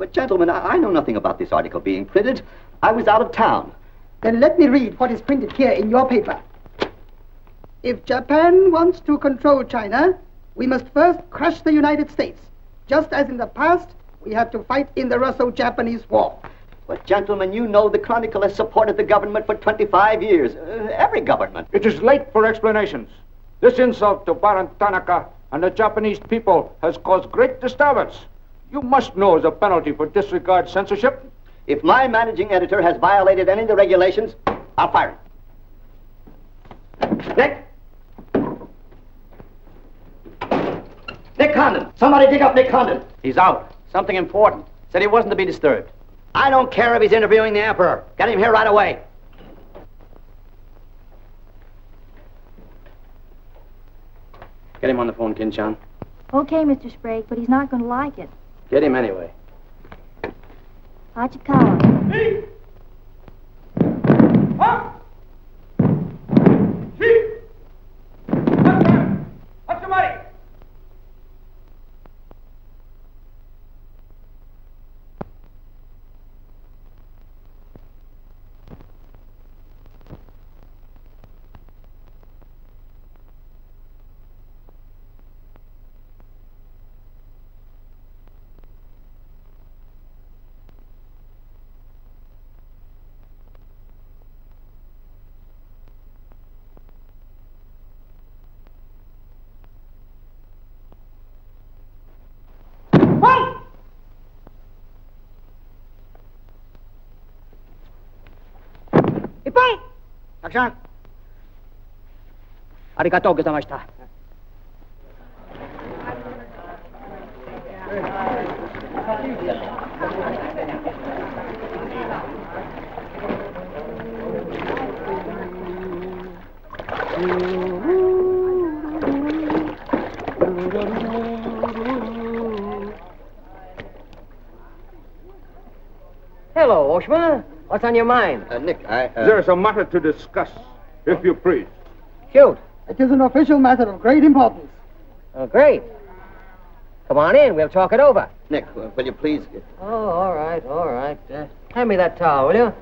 But gentlemen, I know nothing about this article being printed. I was out of town. Then let me read what is printed here in your paper. If Japan wants to control China, we must first crush the United States. Just as in the past, we have to fight in the Russo-Japanese War. But gentlemen, you know the Chronicle has supported the government for 25 years. Every government. It is late for explanations. This insult to Baron Tanaka and the Japanese people has caused great disturbance. You must know as a penalty for disregard censorship. If my managing editor has violated any of the regulations, I'll fire him. Nick! Nick Condon! Somebody dig up Nick Condon! He's out. Something important. Said he wasn't to be disturbed. I don't care if he's interviewing the Emperor. Get him here right away. Get him on the phone, Kin-chan. Okay, Mr. Sprague, but he's not going to like it. Get him anyway. Hachikawa. Hey! Up! What's the money? Action. Arigatou gozaimashita. Hello, Oshma. What's on your mind? Nick, There's a matter to discuss, if you please. Shoot. It is an official matter of great importance. Oh, great. Come on in. We'll talk it over. Nick, will you please... Oh, all right, all right. Hand me that towel, will you?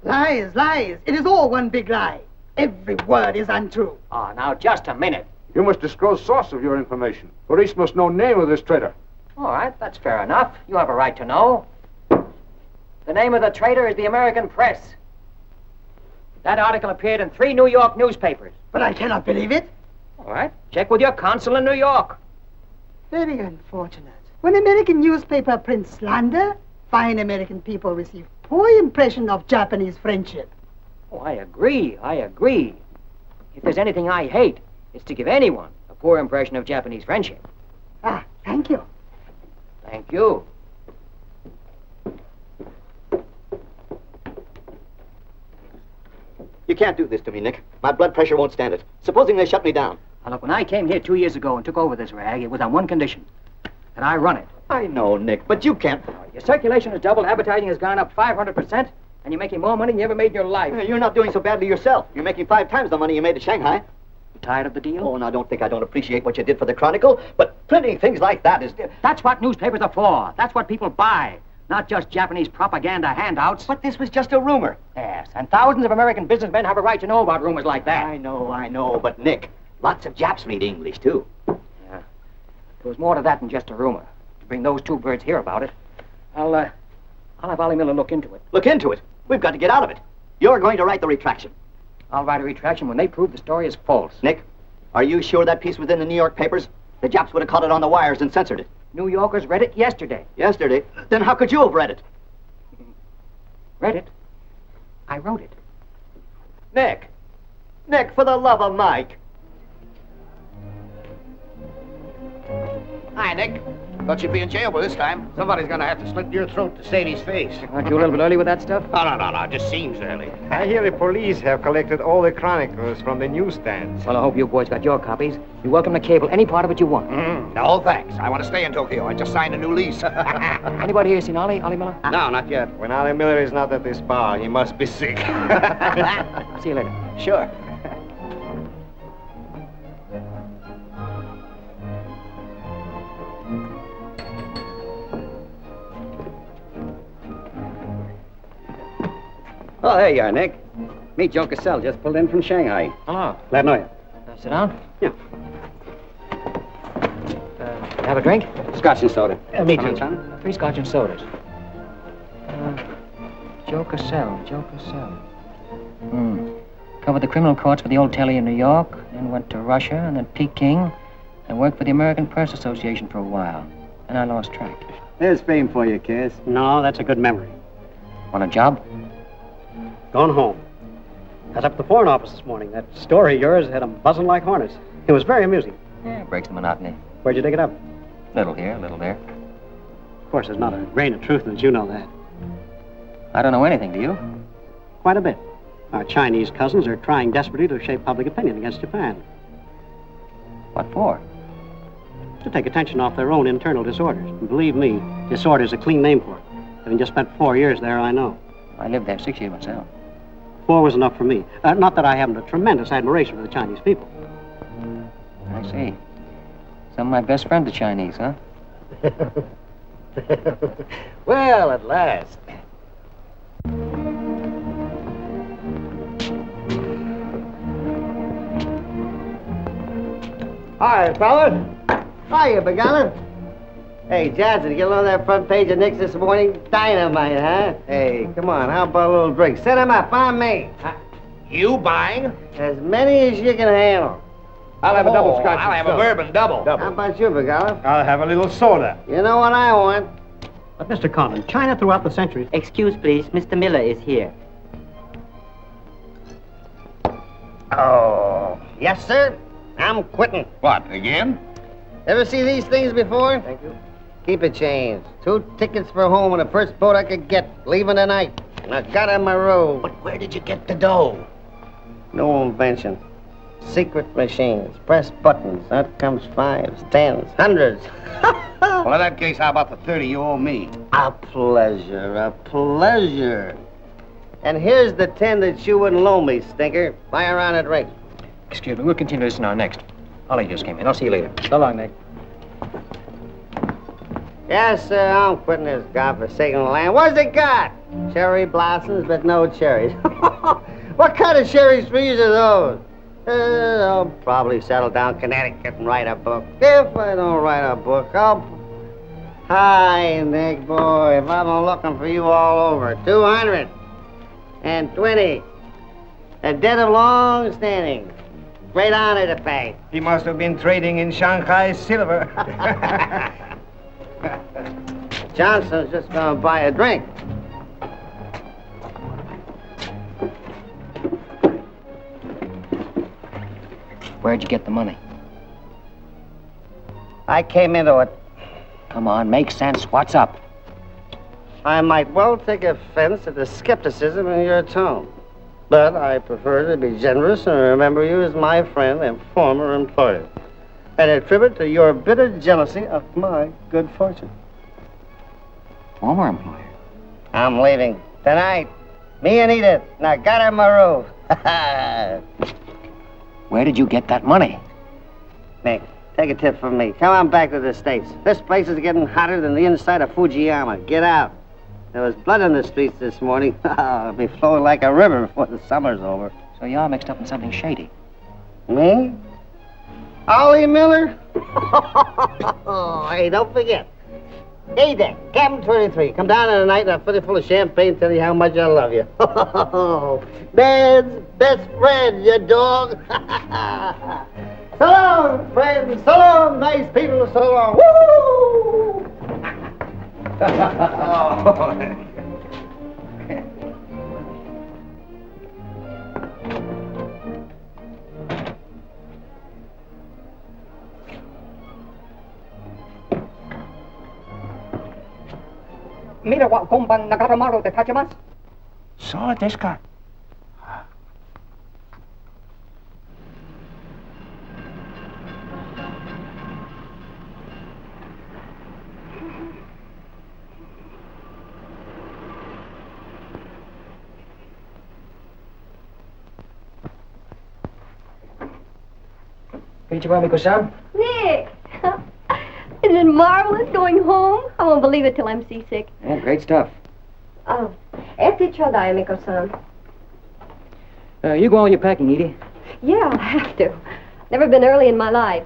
Lies, lies. It is all one big lie. Every word is untrue. Oh, now, just a minute. You must disclose source of your information. Police must know name of this traitor. All right, that's fair enough. You have a right to know. The name of the traitor is the American Press. That article appeared in 3 New York newspapers. But I cannot believe it. All right, check with your consul in New York. Very unfortunate. When American newspaper prints slander, fine American people receive poor impression of Japanese friendship. Oh, I agree, I agree. If there's anything I hate, it's to give anyone a poor impression of Japanese friendship. Ah, thank you. Thank you. You can't do this to me, Nick. My blood pressure won't stand it. Supposing they shut me down. Now, look, when I came here 2 years ago and took over this rag, it was on one condition, that I run it. I know, Nick, but you can't... Your circulation has doubled, advertising has gone up 500%, and you're making more money than you ever made in your life. You're not doing so badly yourself. You're making 5 times the money you made at Shanghai. You tired of the deal? Oh, now don't think I don't appreciate what you did for the Chronicle, but printing things like that is... That's what newspapers are for. That's what people buy. Not just Japanese propaganda handouts. But this was just a rumor. Yes, and thousands of American businessmen have a right to know about rumors like that. I know, but Nick, lots of Japs read English, too. Yeah. There was more to that than just a rumor. To bring those 2 birds here about it, I'll have Ollie Miller look into it. Look into it. We've got to get out of it. You're going to write the retraction. I'll write a retraction when they prove the story is false. Nick, are you sure that piece was in the New York papers? The Japs would have caught it on the wires and censored it. New Yorkers read it yesterday. Yesterday? Then how could you have read it? Read it? I wrote it. Nick! Nick, for the love of Mike! Hi, Nick. Thought you'd be in jail by this time. Somebody's gonna have to slit your throat to save his face. Aren't you a little bit early with that stuff? No. It just seems early. I hear the police have collected all the chronicles from the newsstands. Well, I hope you boys got your copies. You're welcome to cable any part of it you want. No, thanks. I want to stay in Tokyo. I just signed a new lease. Anybody here seen Ollie Miller? No, not yet. When Ollie Miller is not at this bar, he must be sick. See you later. Sure. Oh, there you are, Nick. Meet Joe Cassell, just pulled in from Shanghai. Hello. Glad to know you. Sit down. Yeah. Have a drink? Scotch and soda. Me Come on, too. son. 3 scotch and sodas. Joe Cassell. Covered the criminal courts for the old telly in New York, then went to Russia and then Peking, and worked for the American Press Association for a while. And I lost track. There's fame for you, Cass. No, that's a good memory. Want a job? Gone home. I was up at the Foreign Office this morning. That story of yours had them buzzing like hornets. It was very amusing. Yeah, breaks the monotony. Where'd you dig it up? Little here, little there. Of course, there's not a grain of truth in it. You know that. I don't know anything, do you? Quite a bit. Our Chinese cousins are trying desperately to shape public opinion against Japan. What for? To take attention off their own internal disorders. And believe me, disorder's a clean name for it. Having just spent 4 years there, I know. I lived there 6 years myself. 4 was enough for me. Not that I haven't a tremendous admiration for the Chinese people. I see. Some of my best friends are Chinese, huh? Well, at last. Hi, fellas. Hiya, Begala. Hey, Johnson, you get along that front page of Nick's this morning? Dynamite, huh? Hey, come on, how about a little drink? Set 'em up, on me. You buying? As many as you can handle. I'll have a double scotch. I'll have a bourbon double. How about you, Begala? I'll have a little soda. You know what I want? But, Mr. Conlon, China throughout the centuries... Excuse, please. Mr. Miller is here. Oh, yes, sir. I'm quitting. What, again? Ever see these things before? Thank you. Keep it changed. 2 tickets for home on the first boat I could get, leaving tonight. And I got on my road. But where did you get the dough? No invention. Secret machines. Press buttons. Out comes 5s, 10s, 100s. Well, in that case, how about the 30 you owe me? A pleasure, a pleasure. And here's the 10 that you wouldn't loan me, stinker. Buy a round of drink. Excuse me, we'll continue this in our next. Ollie just came in. I'll see you later. So long, Nick. Yes, sir, I'm quitting this godforsaken land. What's it got? Cherry blossoms, but no cherries. What kind of cherry trees are those? I'll probably settle down Connecticut and write a book. If I don't write a book, I'll... Hi, Nick, boy. If I've been looking for you all over. 220. A debt of long standing. Great honor to pay. He must have been trading in Shanghai silver. Johnson's just gonna buy a drink. Where'd you get the money? I came into it. Come on, make sense. What's up? I might well take offense at the skepticism in your tone. But I prefer to be generous and remember you as my friend and former employer. And attribute to your bitter jealousy of my good fortune. Former employer? I'm leaving tonight. Me and Edith. And I got her my roof. Where did you get that money? Nick, take a tip from me. Come on back to the States. This place is getting hotter than the inside of Fujiyama. Get out. There was blood in the streets this morning. It'll be flowing like a river before the summer's over. So you're mixed up in something shady. Me? Ollie Miller? Hey, don't forget. Hey, Dick, Captain 23. Come down tonight and I'll fill you full of champagne, tell you how much I love you. Dad's best friend, you dog. So long, friends. So long, nice people. So long. Woo! Mira wa gombang nagaramaro de tachimasu. So, this guy. Konnichiwa, Miko-san. Nick! Isn't it marvelous going home? I won't believe it till I'm seasick. Yeah, great stuff. Oh, エティちょうだい、Miko-san. You go on with your packing, Edie. Yeah, I'll have to. Never been early in my life.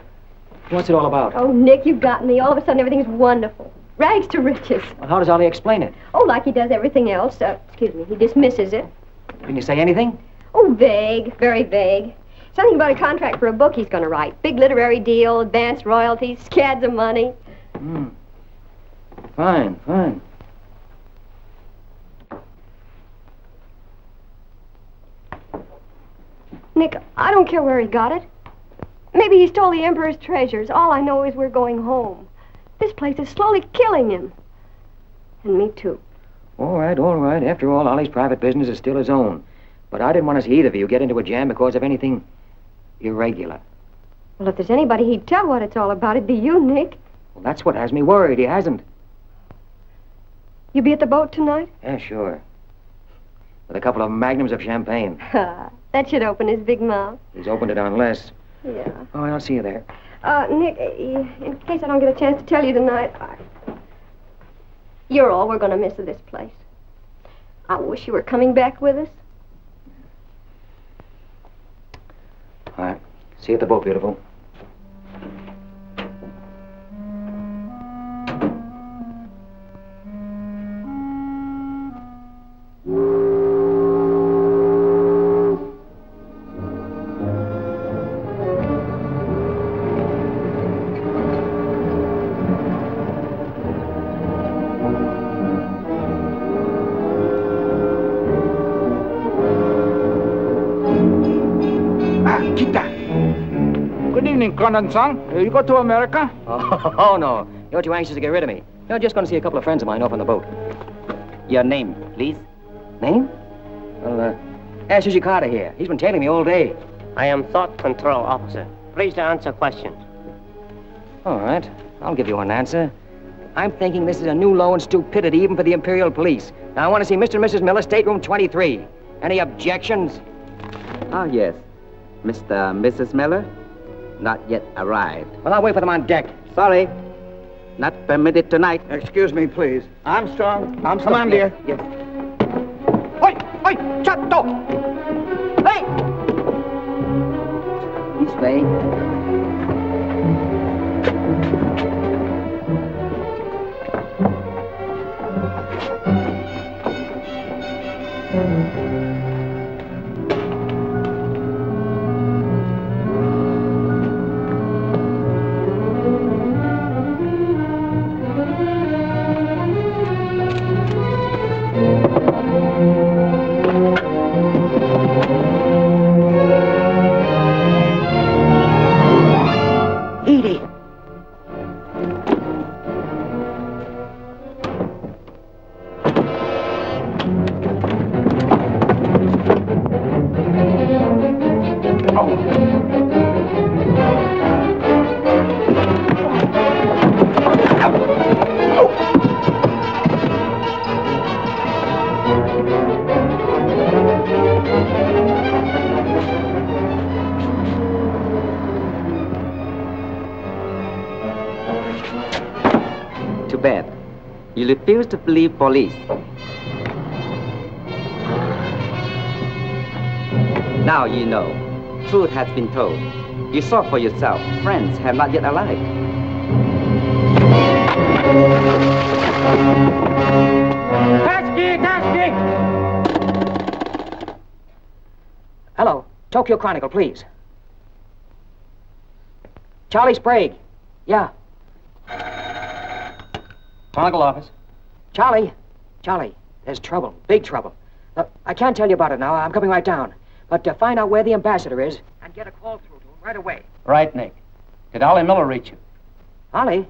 What's it all about? Oh, Nick, you've got me. All of a sudden, everything's wonderful. Rags to riches. Well, how does Ollie explain it? Oh, like he does everything else. Excuse me, he dismisses it. Can you say anything? Oh, vague. Very vague. Something about a contract for a book he's going to write. Big literary deal, advanced royalties, scads of money. Fine. Nick, I don't care where he got it. Maybe he stole the Emperor's treasures. All I know is we're going home. This place is slowly killing him. And me, too. All right. After all, Ollie's private business is still his own. But I didn't want to see either of you get into a jam because of anything irregular. Well, if there's anybody he'd tell what it's all about, it'd be you, Nick. Well, that's what has me worried. He hasn't. You be at the boat tonight? Yeah, sure. With a couple of magnums of champagne. That should open his big mouth. He's opened it on less. Yeah. Oh, I'll see you there. Nick, in case I don't get a chance to tell you tonight, you're all we're going to miss of this place. I wish you were coming back with us. All right. See you at the boat, beautiful. Good evening, Condon-san. You go to America? Oh, no. You're too anxious to get rid of me. You're just going to see a couple of friends of mine off on the boat. Your name, please? Name? Well, ask Carter here. He's been tailing me all day. I am Thought Control Officer. Please to answer questions. All right. I'll give you an answer. I'm thinking this is a new low in stupidity even for the Imperial Police. Now, I want to see Mr. and Mrs. Miller, stateroom 23. Any objections? Oh, yes. Mr. and Mrs. Miller? Not yet arrived. Well, I'll wait for them on deck. Sorry. Not permitted tonight. Excuse me, please. Armstrong. Armstrong, Come on, yes, dear. Yes. Oi! Chatto! Hey! This way. Edie! Too bad. You refuse to believe police. Now you know. Truth has been told. You saw for yourself. Friends have not yet arrived. Cagney! Hello. Tokyo Chronicle, please. Charlie Sprague. Yeah. Chronicle office. Charlie, there's trouble. Big trouble. I can't tell you about it now. I'm coming right down. But find out where the ambassador is and get a call through to him right away. Right, Nick. Did Ollie Miller reach you? Ollie?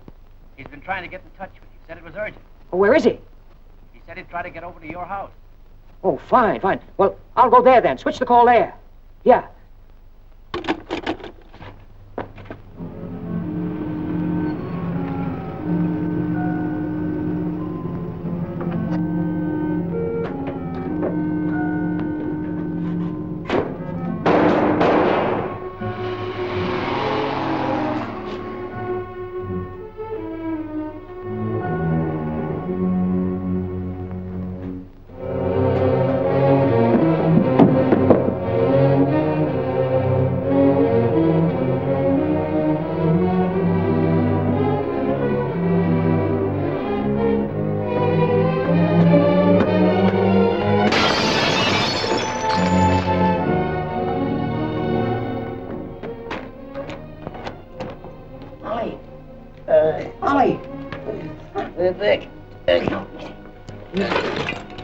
He's been trying to get in touch with you. Said it was urgent. Oh, where is he? He said he'd try to get over to your house. Oh, fine. Well, I'll go there then. Switch the call there. Yeah.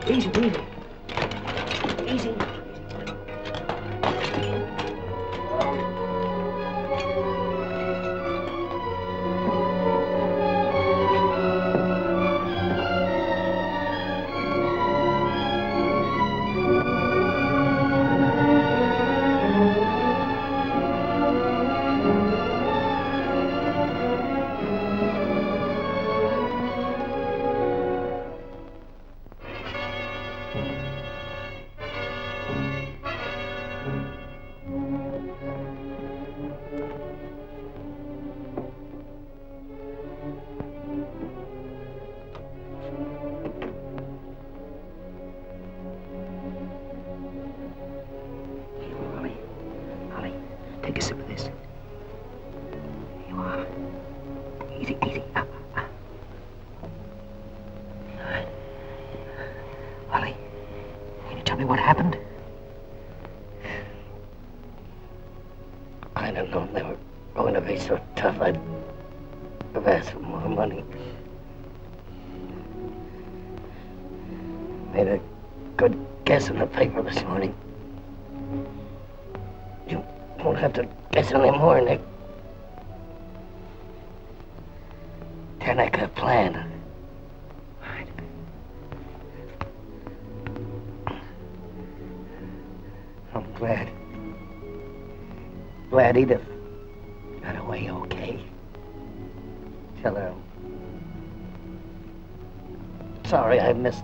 Easy, easy. Easy. Take a sip of this. Here you are. Easy, easy. Up. All right. Ollie, can you tell me what happened? I don't know. They were going to be so tough. I'd have asked for more money. Made a good guess in the paper this morning. You won't have to guess anymore, Nick. Tanaka plan. Right. I'm glad. Glad Edith got away okay. Tell her I'm sorry I missed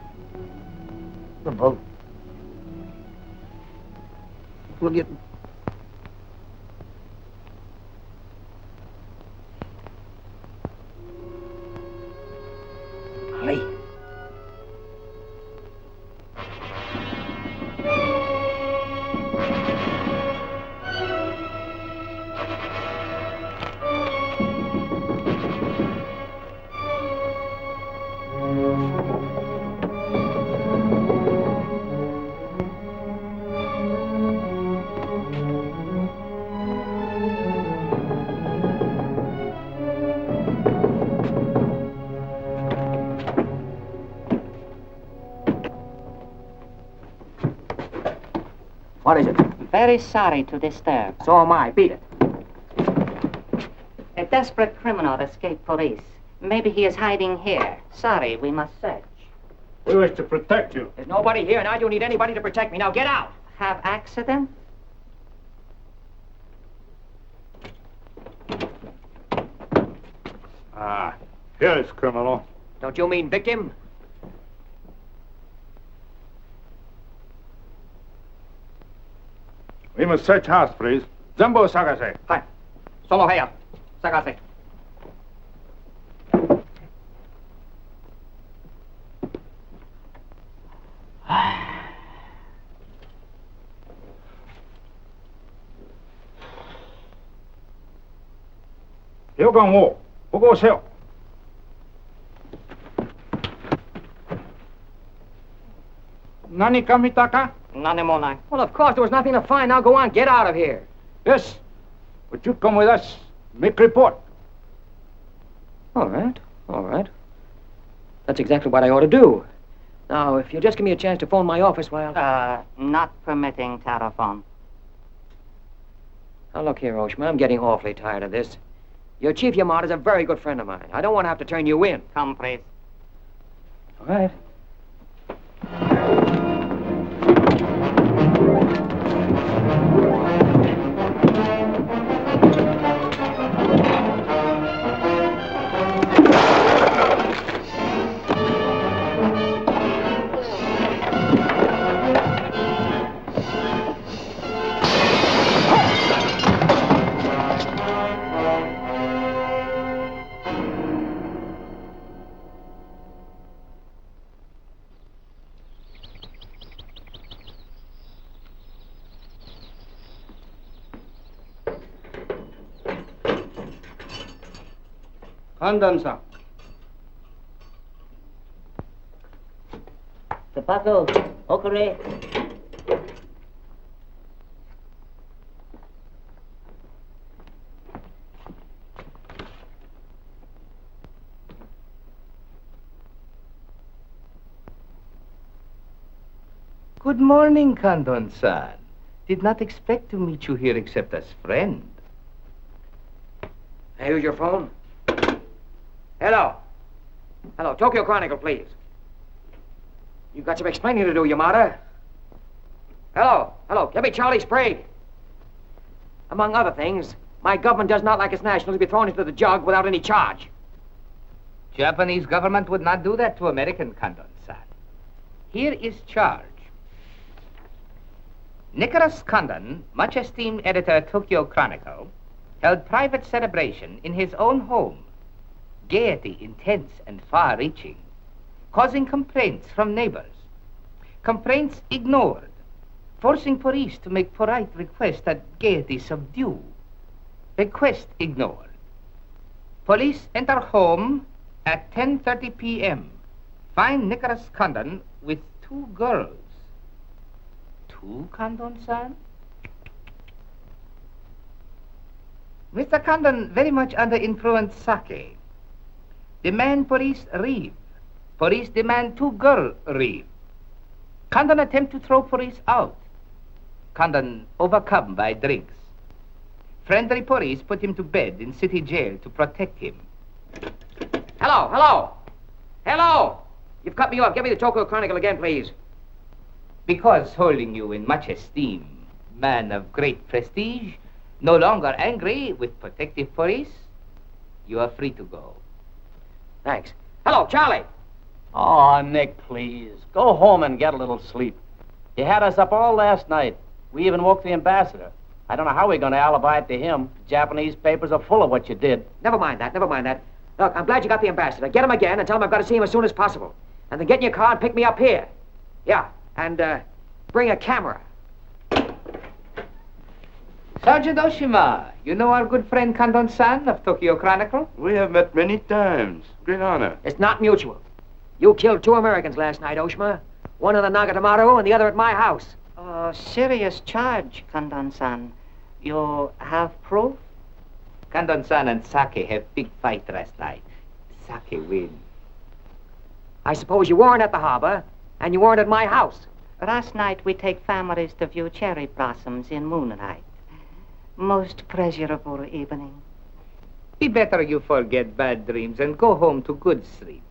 the boat. Will you... Ollie. What is it? Very sorry to disturb. So am I. Beat it. A desperate criminal escaped police. Maybe he is hiding here. Sorry, we must search. We wish to protect you. There's nobody here, and I don't need anybody to protect me. Now get out. Have accident? Ah, here is criminal. Don't you mean victim? We must search house, please. Zambo Sagase. Hi. Solo heya. Sagase. 여관 5, 보고 오세요. 나니까 mitaka? Nanemona. Well, of course, there was nothing to find. Now go on. Get out of here. Yes. Would you come with us? Make report. All right. All right. That's exactly what I ought to do. Now, if you'll just give me a chance to phone my office while... Not permitting telephone. Now, look here, Oshman. I'm getting awfully tired of this. Your Chief Yamada's a very good friend of mine. I don't want to have to turn you in. Come, please. All right. Condensa. Tobacco. Okare. Good morning, Kandon-san. Did not expect to meet you here except as friend. Here's your phone. Hello. Hello, Tokyo Chronicle, please. You've got some explaining to do, Yamada. Hello, give me Charlie Sprague. Among other things, my government does not like its nationals to be thrown into the jug without any charge. Japanese government would not do that to American, Kandon-san. Here is charge. Nicholas Condon, much esteemed editor of Tokyo Chronicle, held private celebration in his own home. Gaiety intense and far-reaching, causing complaints from neighbors. Complaints ignored, forcing police to make polite request that gaiety subdue. Request ignored. Police enter home at 10:30 p.m. Find Nicholas Condon with 2 girls. 2, Condon-san? Mr. Condon very much under influence sake. Demand police leave. Police demand 2 girls leave. Condon attempt to throw police out. Condon overcome by drinks. Friendly police put him to bed in city jail to protect him. Hello. You've cut me off. Give me the Tokyo Chronicle again, please. Because holding you in much esteem, man of great prestige, no longer angry with protective police, you are free to go. Thanks. Hello, Charlie. Oh, Nick, please. Go home and get a little sleep. You had us up all last night. We even woke the ambassador. I don't know how we're going to alibi it to him. The Japanese papers are full of what you did. Never mind that. Look, I'm glad you got the ambassador. Get him again and tell him I've got to see him as soon as possible. And then get in your car and pick me up here. Yeah, and bring a camera. Sergeant Oshima, you know our good friend Kandon-san of Tokyo Chronicle? We have met many times. Great honor. It's not mutual. You killed 2 Americans last night, Oshima. One in the Nagatomaru and the other at my house. Serious charge, Kandon-san. You have proof? Kandon-san and Sake have big fight last night. Sake win. I suppose you weren't at the harbor, and you weren't at my house. Last night we take families to view cherry blossoms in moonlight. Most pleasurable evening. Be better you forget bad dreams and go home to good sleep.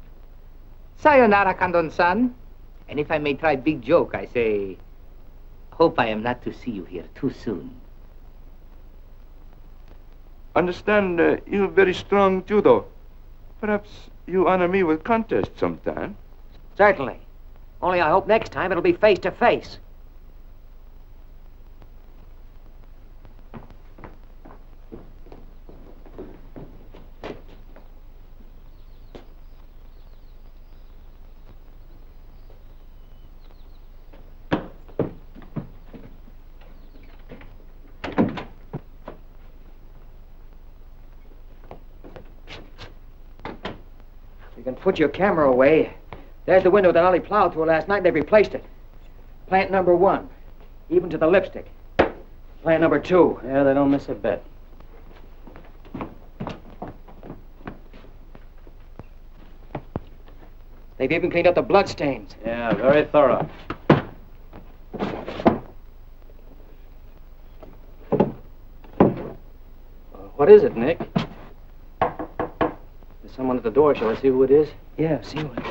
Sayonara, Kandon-san. And if I may try big joke, I say, hope I am not to see you here too soon. Understand you have very strong judo. Perhaps you honor me with contest sometime. Certainly. Only I hope next time it'll be face to face. You can put your camera away. There's the window that Ollie plowed through last night, and they've replaced it. Plant number 1, even to the lipstick. Plant number 2. Yeah, they don't miss a bit. They've even cleaned up the bloodstains. Yeah, very thorough. What is it, Nick? There's someone at the door. Shall I see who it is? Yeah, see what it is.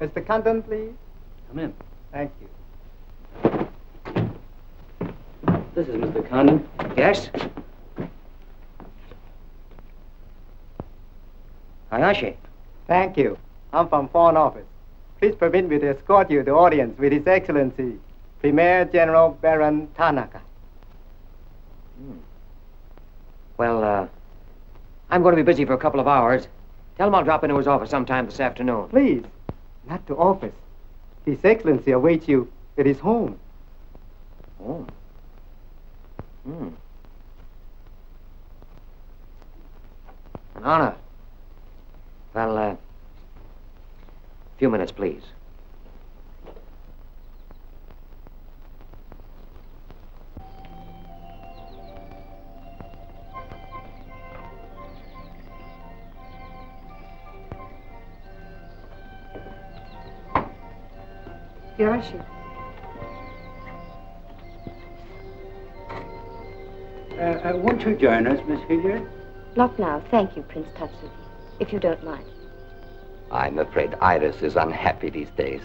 Mr. Condon, please. Come in. Thank you. This is Mr. Condon. Yes? Hayashi. Thank you. I'm from Foreign Office. Please permit me to escort you to audience with His Excellency, Premier General Baron Tanaka. Well, I'm going to be busy for a couple of hours. Tell him I'll drop into his office sometime this afternoon. Please, not to office. His Excellency awaits you at his home. Oh. An honor. Well, a few minutes, please. Here are she. Won't you join us, Miss Hilliard? Not now, thank you, Prince Tatsuki, if you don't mind. I'm afraid Iris is unhappy these days.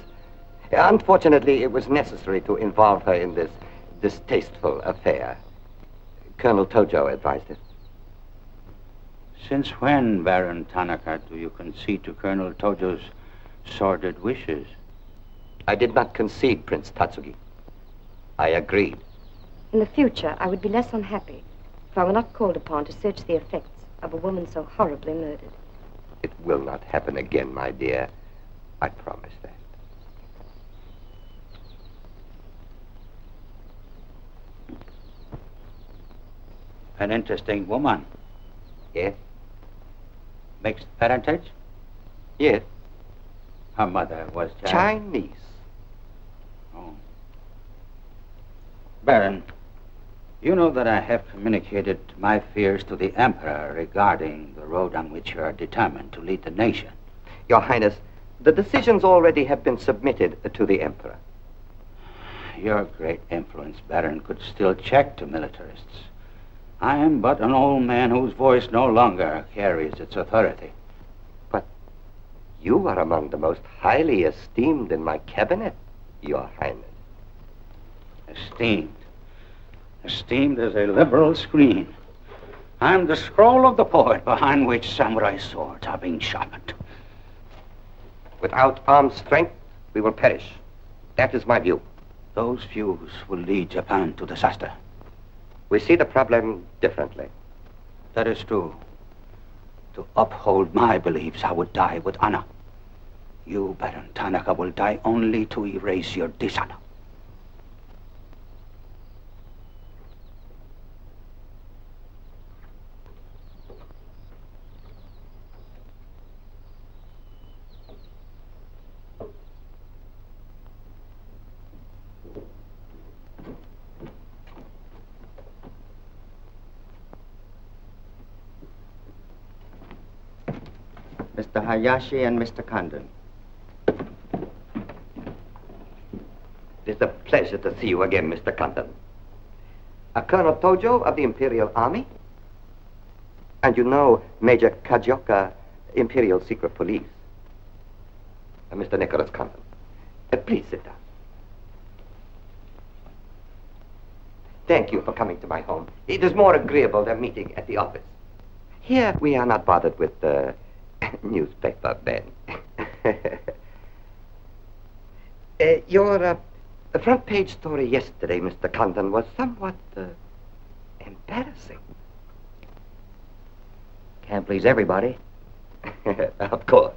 Unfortunately, it was necessary to involve her in this distasteful affair. Colonel Tojo advised it. Since when, Baron Tanaka, do you concede to Colonel Tojo's sordid wishes? I did not concede, Prince Tatsuki. I agreed. In the future, I would be less unhappy if I were not called upon to search the effects of a woman so horribly murdered. It will not happen again, my dear. I promise that. An interesting woman. Yes? Mixed parentage? Yes. Her mother was Chinese. Oh. Baron, you know that I have communicated my fears to the Emperor regarding the road on which you are determined to lead the nation. Your Highness, the decisions already have been submitted to the Emperor. Your great influence, Baron, could still check the militarists. I am but an old man whose voice no longer carries its authority. But you are among the most highly esteemed in my cabinet, Your Highness. Esteemed. Esteemed as a liberal screen. I'm the scroll of the poet behind which samurai swords are being sharpened. Without armed strength, we will perish. That is my view. Those views will lead Japan to disaster. We see the problem differently. That is true. To uphold my beliefs, I would die with honor. You, Baron Tanaka, will die only to erase your dishonor. Mr. Hayashi and Mr. Condon. It is a pleasure to see you again, Mr. Condon. Colonel Tojo of the Imperial Army. And you know Major Kajioka, Imperial Secret Police. Mr. Nicholas Condon. Please sit down. Thank you for coming to my home. It is more agreeable than meeting at the office. Here we are not bothered with newspaper men. Your front page story yesterday, Mr. Condon, was somewhat embarrassing. Can't please everybody. Of course.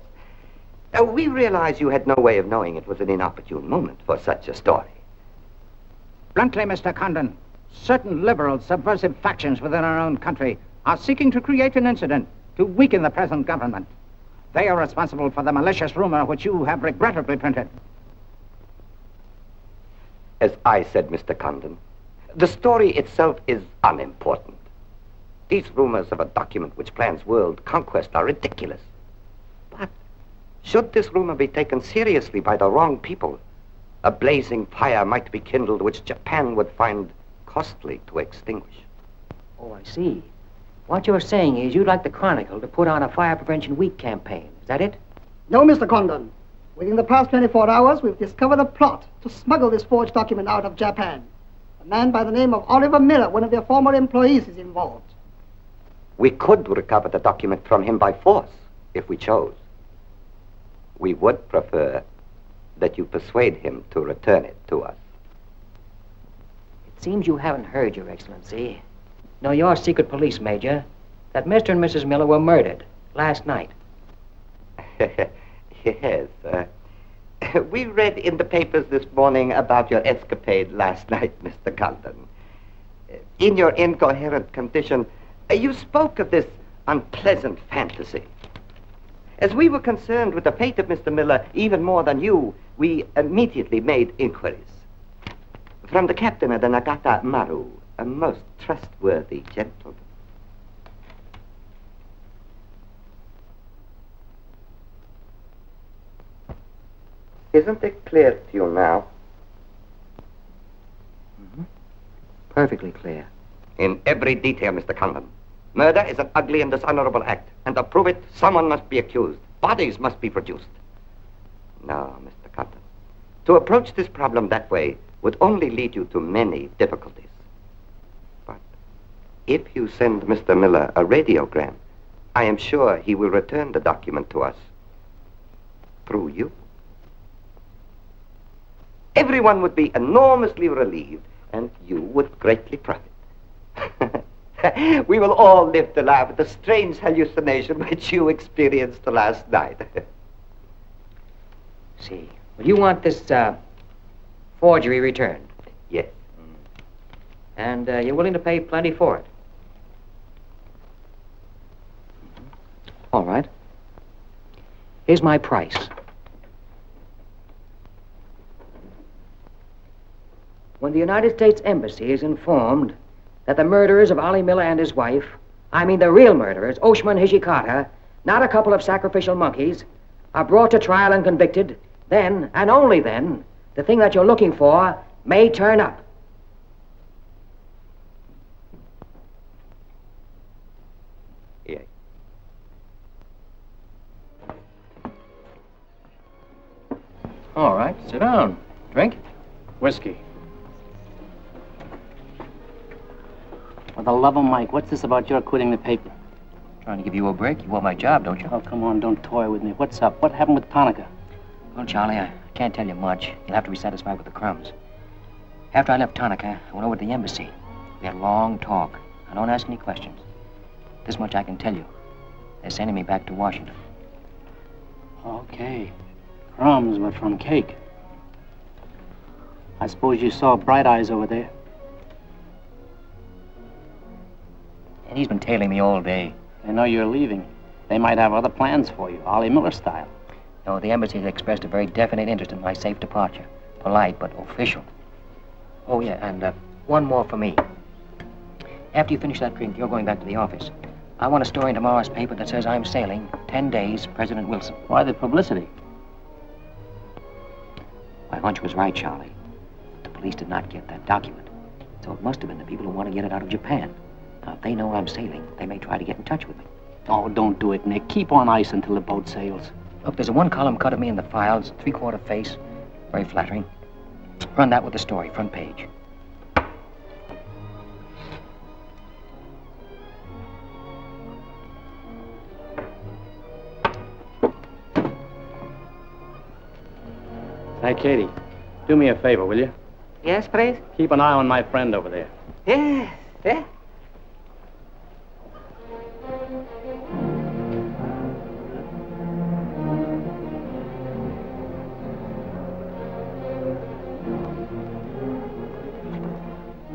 We realize you had no way of knowing it was an inopportune moment for such a story. Bluntly, Mr. Condon, certain liberal subversive factions within our own country are seeking to create an incident to weaken the present government. They are responsible for the malicious rumor which you have regrettably printed. As I said, Mr. Condon, the story itself is unimportant. These rumors of a document which plans world conquest are ridiculous. But should this rumor be taken seriously by the wrong people, a blazing fire might be kindled which Japan would find costly to extinguish. Oh, I see. What you're saying is you'd like the Chronicle to put on a Fire Prevention Week campaign. Is that it? No, Mr. Condon. Within the past 24 hours, we've discovered a plot to smuggle this forged document out of Japan. A man by the name of Oliver Miller, one of their former employees, is involved. We could recover the document from him by force, if we chose. We would prefer that you persuade him to return it to us. It seems you haven't heard, Your Excellency. No, you're secret police, Major, that Mr. and Mrs. Miller were murdered last night. Yes. We read in the papers this morning about your escapade last night, Mr. Condon. In your incoherent condition, you spoke of this unpleasant fantasy. As we were concerned with the fate of Mr. Miller even more than you, we immediately made inquiries. From the captain of the Nagata Maru, a most trustworthy gentleman. Isn't it clear to you now? Perfectly clear. In every detail, Mr. Condon. Murder is an ugly and dishonorable act, and to prove it, someone must be accused. Bodies must be produced. No, Mr. Condon. To approach this problem that way would only lead you to many difficulties. But if you send Mr. Miller a radiogram, I am sure he will return the document to us through you. Everyone would be enormously relieved, and you would greatly profit. We will all live to laugh at the strange hallucination which you experienced last night. See. Well, you want this forgery returned? Yes. And you're willing to pay plenty for it? All right. Here's my price. When the United States Embassy is informed that the murderers of Ollie Miller and his wife, I mean the real murderers, Oshman Hijikata, not a couple of sacrificial monkeys, are brought to trial and convicted, then, and only then, the thing that you're looking for may turn up. Yes. All right, sit down. Drink? Whiskey. For the love of Mike, what's this about your quitting the paper? Trying to give you a break. You want my job, don't you? Oh, come on, don't toy with me. What's up? What happened with Tonica? Well, Charlie, I can't tell you much. You'll have to be satisfied with the crumbs. After I left Tonica, I went over to the embassy. We had a long talk. I don't ask any questions. This much I can tell you. They're sending me back to Washington. Okay. Crumbs, but from cake. I suppose you saw Bright Eyes over there. And he's been tailing me all day. They know you're leaving. They might have other plans for you, Ollie Miller style. No, the embassy has expressed a very definite interest in my safe departure. Polite, but official. Oh, yeah, and one more for me. After you finish that drink, you're going back to the office. I want a story in tomorrow's paper that says I'm sailing 10 days, President Wilson. Why the publicity? My hunch was right, Charlie. The police did not get that document. So it must have been the people who want to get it out of Japan. Now, if they know I'm sailing, they may try to get in touch with me. Oh, don't do it, Nick. Keep on ice until the boat sails. Look, there's a one-column cut of me in the files, 3/4 face. Very flattering. Run that with the story, front page. Hey, Katie, do me a favor, will you? Yes, please? Keep an eye on my friend over there. Yes, yes.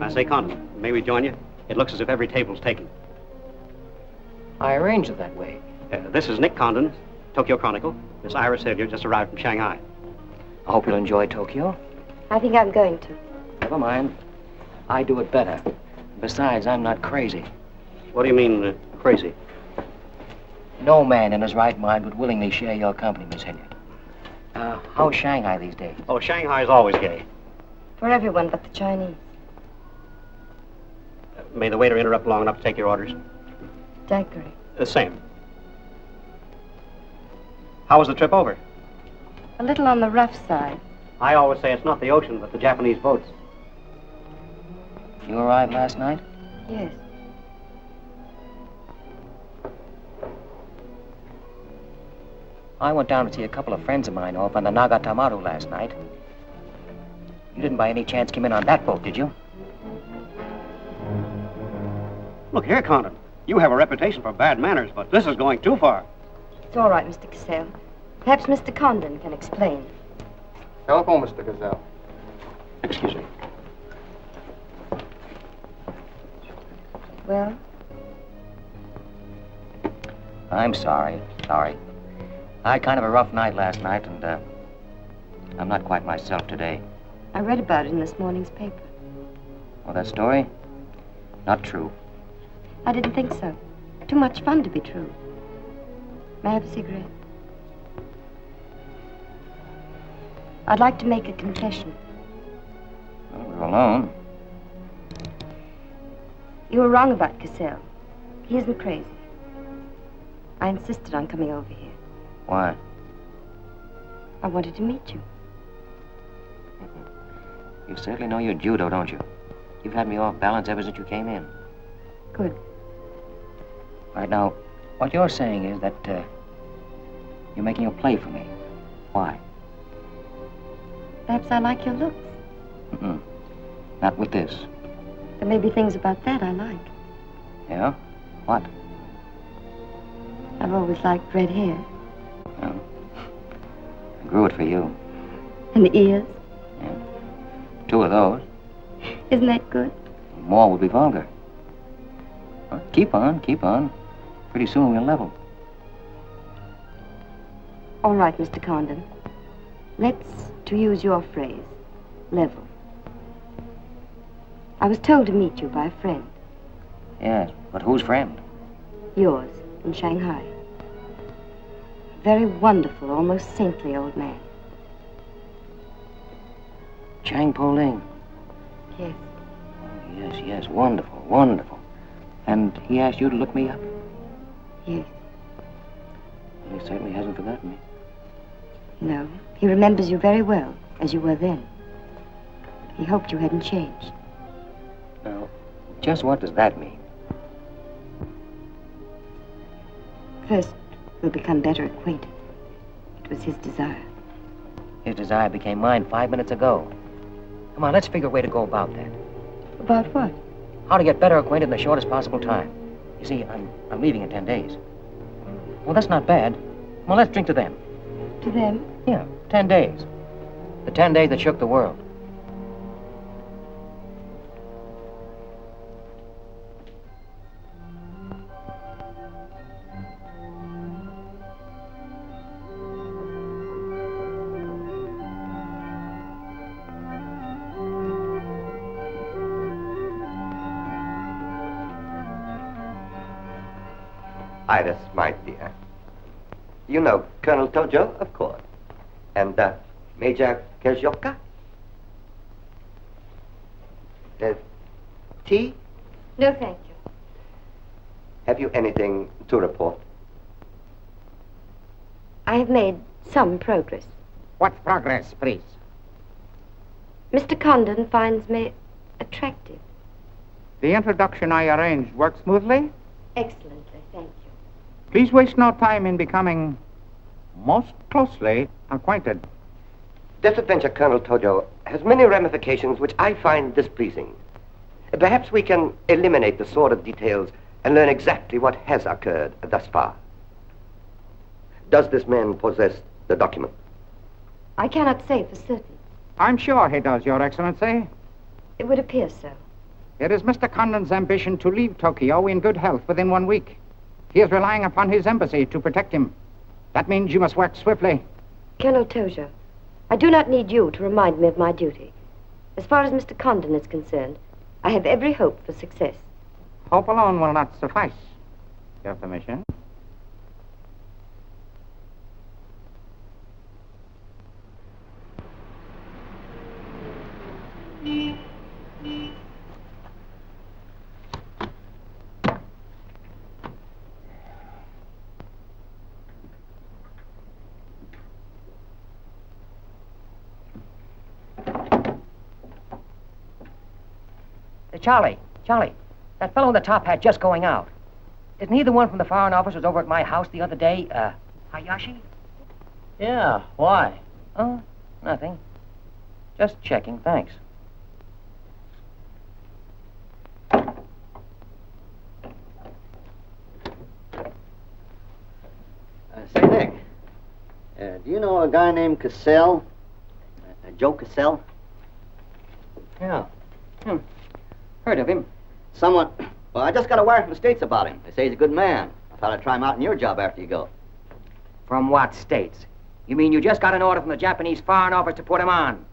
I say, Condon, may we join you? It looks as if every table's taken. I arranged it that way. This is Nick Condon, Tokyo Chronicle. Miss Iris Hilliard just arrived from Shanghai. I hope you'll enjoy Tokyo. I think I'm going to. Never mind. I do it better. Besides, I'm not crazy. What do you mean, crazy? No man in his right mind would willingly share your company, Miss Hilliard. How's Shanghai these days? Oh, Shanghai's always gay. For everyone but the Chinese. May the waiter interrupt long enough to take your orders? Daiquiri. Same. How was the trip over? A little on the rough side. I always say it's not the ocean, but the Japanese boats. You arrived last night? Yes. I went down to see a couple of friends of mine off on the Nagatamaru last night. You didn't by any chance come in on that boat, did you? Look here, Condon. You have a reputation for bad manners, but this is going too far. It's all right, Mr. Cassell. Perhaps Mr. Condon can explain. Telephone, Mr. Gazelle. Excuse me. Well? I'm sorry. Sorry. I had kind of a rough night last night, and I'm not quite myself today. I read about it in this morning's paper. Well, that story? Not true. I didn't think so. Too much fun to be true. May I have a cigarette? I'd like to make a confession. Well, we're alone. You were wrong about Cassell. He isn't crazy. I insisted on coming over here. Why? I wanted to meet you. You certainly know your judo, don't you? You've had me off balance ever since you came in. Good. Right now, what you're saying is that you're making a play for me. Why? Perhaps I like your looks. Mm-mm. Not with this. There may be things about that I like. Yeah? What? I've always liked red hair. Well, I grew it for you. And the ears. Yeah. 2 of those. Isn't that good? More would be vulgar. Well, keep on, keep on. Pretty soon we'll level. All right, Mr. Condon. Let's, to use your phrase, level. I was told to meet you by a friend. Yes, but whose friend? Yours, in Shanghai. A very wonderful, almost saintly old man. Chang Po-Ling. Yes. Yes, yes, wonderful, wonderful. And he asked you to look me up? Yes. Well, he certainly hasn't forgotten me. No, he remembers you very well, as you were then. He hoped you hadn't changed. Now, just what does that mean? First, we'll become better acquainted. It was his desire. His desire became mine 5 minutes ago. Come on, let's figure a way to go about that. About what? How to get better acquainted in the shortest possible time. You see, I'm leaving in 10 days. Well, that's not bad. Well, let's drink to them. To them? Yeah, 10 days. The 10 days that shook the world. Iris, my dear. You know Colonel Tojo, of course. And Major Kezhoka? Tea? No, thank you. Have you anything to report? I have made some progress. What progress, please? Mr. Condon finds me attractive. The introduction I arranged worked smoothly? Excellently, thank you. Please waste no time in becoming most closely acquainted. This adventure, Colonel Tojo, has many ramifications which I find displeasing. Perhaps we can eliminate the sordid details and learn exactly what has occurred thus far. Does this man possess the document? I cannot say for certain. I'm sure he does, Your Excellency. It would appear so. It is Mr. Condon's ambition to leave Tokyo in good health within 1 week. He is relying upon his embassy to protect him. That means you must work swiftly. Colonel Tojo, I do not need you to remind me of my duty. As far as Mr. Condon is concerned, I have every hope for success. Hope alone will not suffice. Your permission? Charlie, that fellow in the top hat just going out. Isn't he the one from the Foreign Office was over at my house the other day? Hayashi? Yeah, why? Oh, nothing. Just checking, thanks. Say, Nick, do you know a guy named Cassell? Joe Cassell? Yeah. Heard of him. Well, I just got a wire from the States about him. They say he's a good man. I thought I'd try him out in your job after you go. From what states? You mean you just got an order from the Japanese Foreign Office to put him on?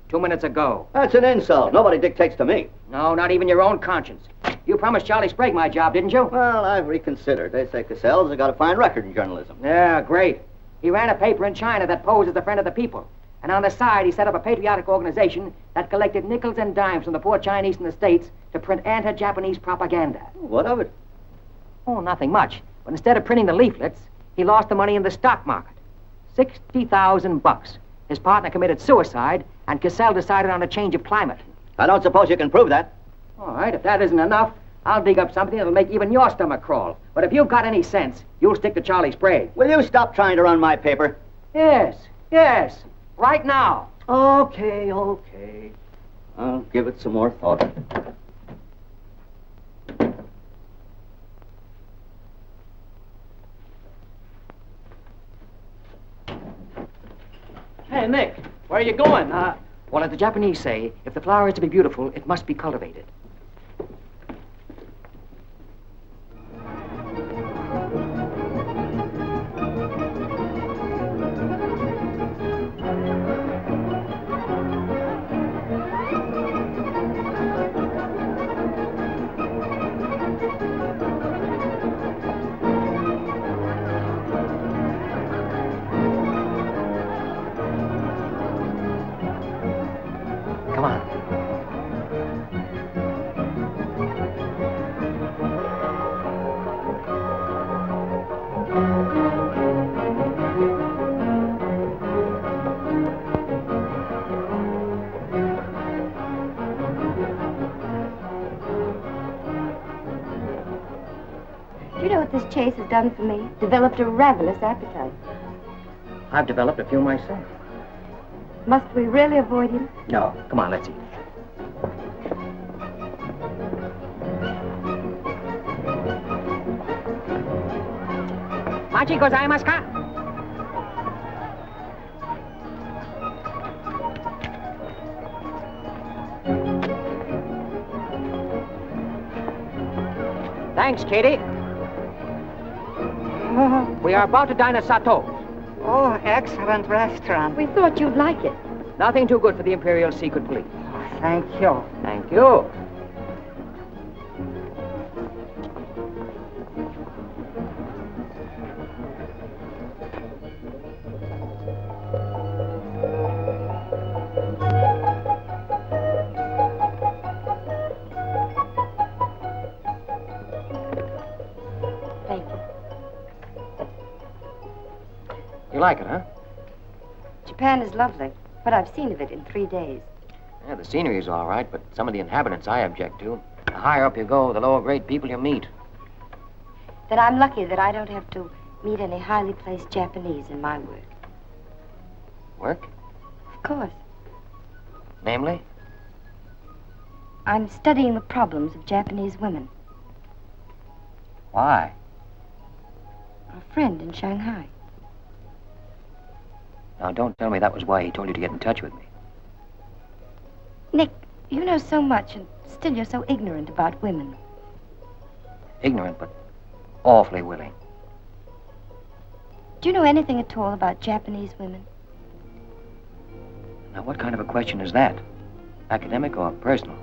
2 minutes ago. That's an insult. Nobody dictates to me. No, not even your own conscience. You promised Charlie Sprague my job, didn't you? Well, I've reconsidered. They say Cassell's got a fine record in journalism. Yeah, great. He ran a paper in China that posed as a friend of the people. And on the side, he set up a patriotic organization that collected nickels and dimes from the poor Chinese in the States to print anti-Japanese propaganda. What of it? Oh, nothing much. But instead of printing the leaflets, he lost the money in the stock market. $60,000. His partner committed suicide, and Cassell decided on a change of climate. I don't suppose you can prove that. All right, if that isn't enough, I'll dig up something that'll make even your stomach crawl. But if you've got any sense, you'll stick to Charlie Sprague. Will you stop trying to run my paper? Yes, yes. Right now. Okay. I'll give it some more thought. Hey, Nick, where are you going? Well, as the Japanese say, if the flower is to be beautiful, it must be cultivated. Come on. Do you know what this chase has done for me? Developed a ravenous appetite. I've developed a few myself. Must we really avoid him? No. Come on, let's eat. Machi gozaimasu ka? Thanks, Katie. We are about to dine at Sato's. Oh, excellent restaurant. We thought you'd like it. Nothing too good for the Imperial Secret Police. Thank you. Thank you. Thank you. You like it, huh? Japan is lovely. What I've seen of it in 3 days. Yeah, the scenery's all right, but some of the inhabitants I object to. The higher up you go, the lower grade people you meet. Then I'm lucky that I don't have to meet any highly placed Japanese in my work. Work? Of course. Namely? I'm studying the problems of Japanese women. Why? A friend in Shanghai. Now, don't tell me that was why he told you to get in touch with me. Nick, you know so much, and still you're so ignorant about women. Ignorant, but awfully willing. Do you know anything at all about Japanese women? Now, what kind of a question is that? Academic or personal?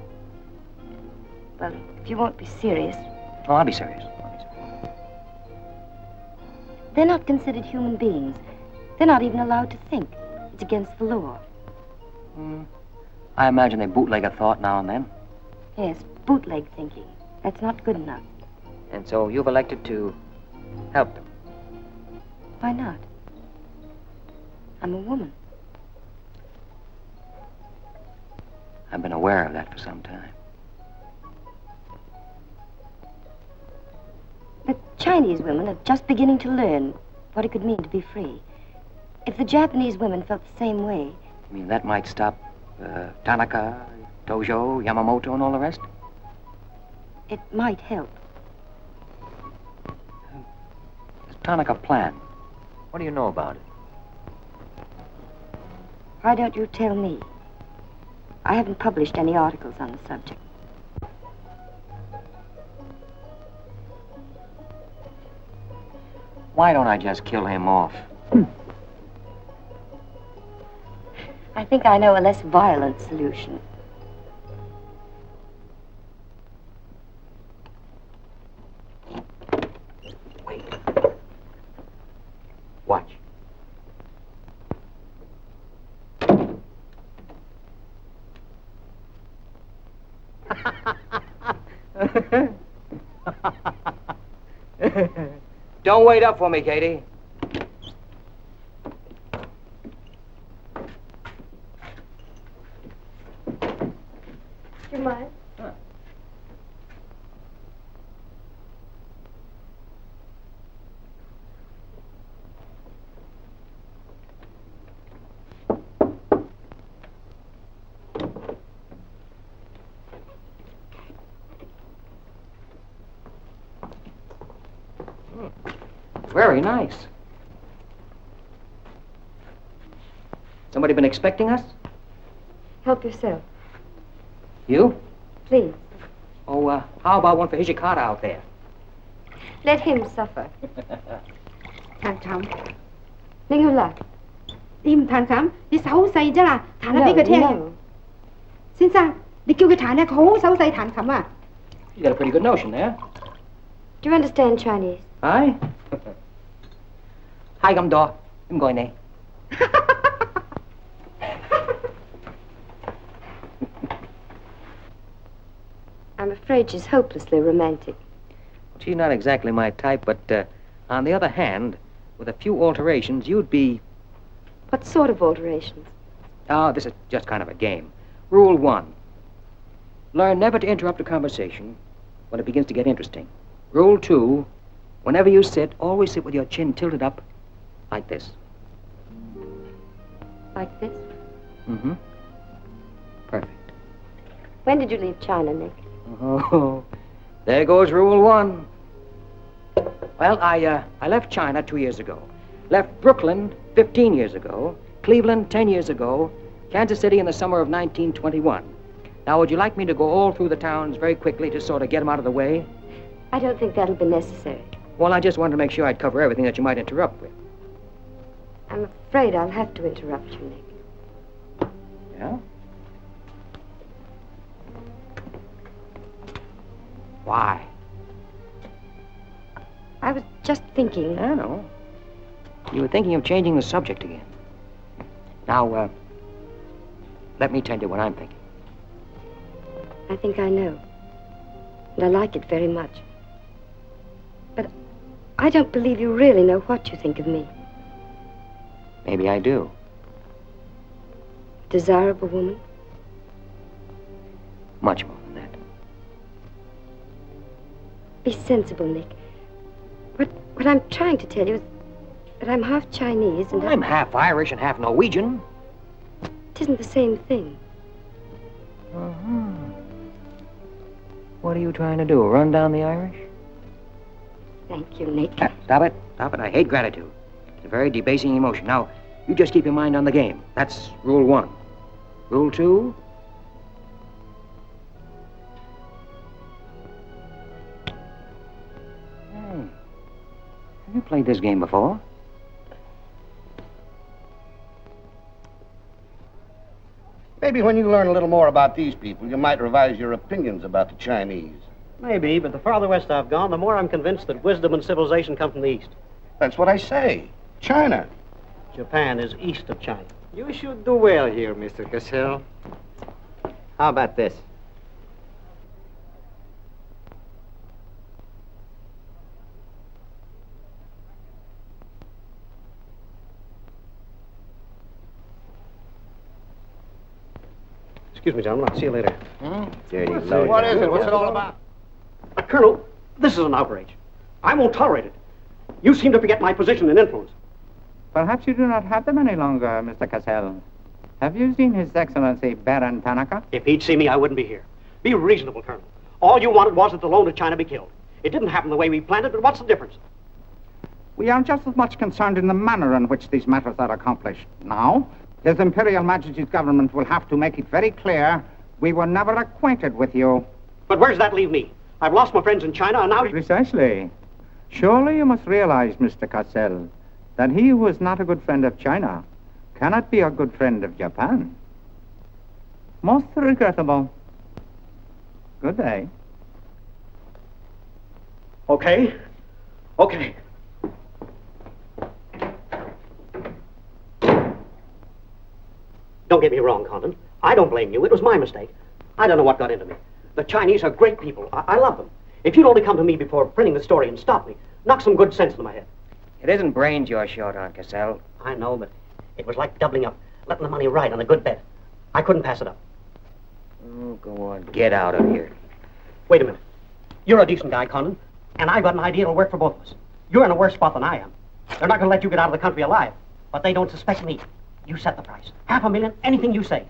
Well, if you won't be serious. Oh, I'll be serious. They're not considered human beings. They're not even allowed to think. It's against the law. I imagine they bootleg a thought now and then. Yes, bootleg thinking. That's not good enough. And so you've elected to help them. Why not? I'm a woman. I've been aware of that for some time. The Chinese women are just beginning to learn what it could mean to be free. If the Japanese women felt the same way... You mean that might stop Tanaka, Tojo, Yamamoto, and all the rest? It might help. Does Tanaka plan? What do you know about it? Why don't you tell me? I haven't published any articles on the subject. Why don't I just kill him off? I think I know a less violent solution. Wait. Watch. Don't wait up for me, Katie. You mind? Very nice. Somebody been expecting us? Help yourself, You? please. Oh, how about one for Hijikata out there? Let him suffer. 譚冚，拎佢嚟。你唔彈琴，你手好細啫啦，彈下俾佢聽。 No. 先生，你叫佢彈咧，佢好手勢彈琴啊。 You got a pretty good notion there. Do you understand Chinese? Hi. Hi,咁多，點解你？ I'm afraid she's hopelessly romantic. She's not exactly my type, but on the other hand, with a few alterations, you'd be... What sort of alterations? Oh, this is just kind of a game. Rule 1. Learn never to interrupt a conversation when it begins to get interesting. Rule 2. Whenever you sit, always sit with your chin tilted up like this. Like this? Mm-hmm. Perfect. When did you leave China, Nick? Oh, there goes Rule 1. Well, I left China 2 years ago. Left Brooklyn 15 years ago. Cleveland 10 years ago. Kansas City in the summer of 1921. Now, would you like me to go all through the towns very quickly to sort of get them out of the way? I don't think that'll be necessary. Well, I just wanted to make sure I'd cover everything that you might interrupt with. I'm afraid I'll have to interrupt you, Nick. Yeah? Why? I was just thinking. I know. You were thinking of changing the subject again. Now, let me tell you what I'm thinking. I think I know. And I like it very much. But I don't believe you really know what you think of me. Maybe I do. Desirable woman? Much more than that. Be sensible, Nick. What I'm trying to tell you is that I'm half Chinese and I'm half Irish and half Norwegian. It isn't the same thing. Uh-huh. What are you trying to do, run down the Irish? Thank you, Nick. Stop it. Stop it. I hate gratitude. It's a very debasing emotion. Now, you just keep your mind on the game. That's Rule 1. Rule 2? Hey, have you played this game before? Maybe when you learn a little more about these people, you might revise your opinions about the Chinese. Maybe, but the farther west I've gone, the more I'm convinced that wisdom and civilization come from the east. That's what I say. China. Japan is east of China. You should do well here, Mr. Cassell. How about this? Excuse me, gentlemen. I'll see you later. Dirty What is it? What's it all about? Colonel, this is an outrage. I won't tolerate it. You seem to forget my position and influence. Perhaps you do not have them any longer, Mr. Cassell. Have you seen His Excellency Baron Tanaka? If he'd see me, I wouldn't be here. Be reasonable, Colonel. All you wanted was that the loan to China be killed. It didn't happen the way we planned it, but what's the difference? We are just as much concerned in the manner in which these matters are accomplished. Now, His Imperial Majesty's government will have to make it very clear we were never acquainted with you. But where does that leave me? I've lost my friends in China, and now... Precisely. Surely you must realize, Mr. Cassell, that he who is not a good friend of China cannot be a good friend of Japan. Most regrettable. Good day. Okay. Okay. Don't get me wrong, Condon. I don't blame you. It was my mistake. I don't know what got into me. The Chinese are great people. I love them. If you'd only come to me before printing the story and stop me, knock some good sense into my head. It isn't brains you're short on, Cassell. I know, but it was like doubling up, letting the money ride on a good bet. I couldn't pass it up. Oh, go on. Get out of here. Wait a minute. You're a decent guy, Condon, and I've got an idea that'll work for both of us. You're in a worse spot than I am. They're not going to let you get out of the country alive, but they don't suspect me. You set the price. $500,000, anything you say.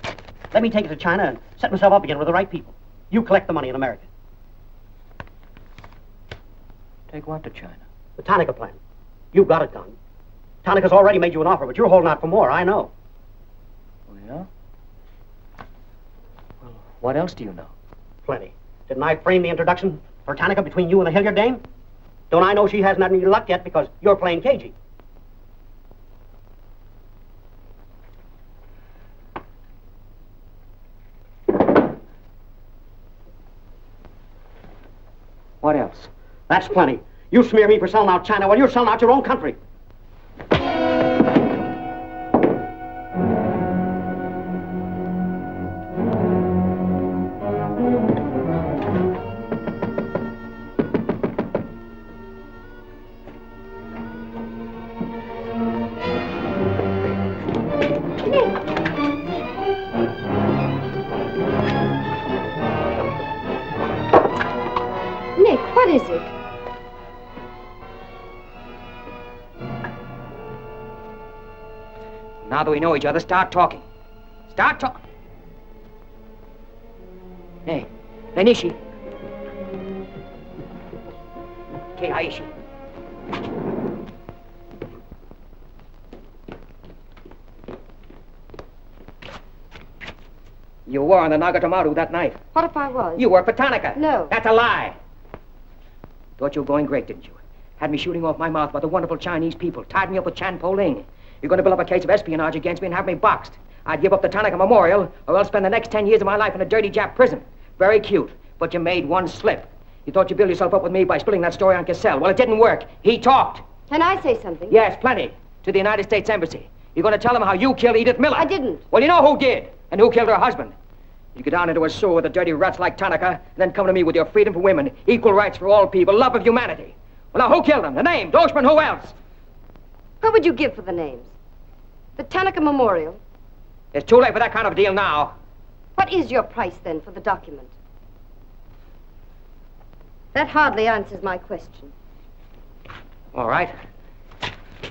Let me take it to China and set myself up again with the right people. You collect the money in America. Take what to China? The Tanaka plan. You've got it, Don. Tanaka's already made you an offer, but you're holding out for more, I know. Oh, yeah? Well, what else do you know? Plenty. Didn't I frame the introduction for Tanaka between you and the Hilliard dame? Don't I know she hasn't had any luck yet because you're playing cagey? What else? That's plenty. You smear me for selling out China while you're selling out your own country. Nick, what is it? Now that we know each other, start talking. Start talking. Hey, Nishi. Keiaishi. You were on the Nagatomaru that night. What if I was? You worked for Tanaka. No. That's a lie. Thought you were going great, didn't you? Had me shooting off my mouth about the wonderful Chinese people. Tied me up with Chan Po-Ling. You're going to build up a case of espionage against me and have me boxed. I'd give up the Tanaka Memorial, or else spend the next 10 years of my life in a dirty Jap prison. Very cute, but you made one slip. You thought you built yourself up with me by spilling that story on Cassell. Well, it didn't work. He talked. Can I say something? Yes, plenty. To the United States Embassy. You're going to tell them how you killed Edith Miller. I didn't. Well, you know who did, and who killed her husband. You get down into a sewer with the dirty rats like Tanaka, and then come to me with your freedom for women, equal rights for all people, love of humanity. Well, now, who killed them? The name, Doshman, who else? What would you give for the names? The Tanaka Memorial. It's too late for that kind of deal now. What is your price, then, for the document? That hardly answers my question. All right.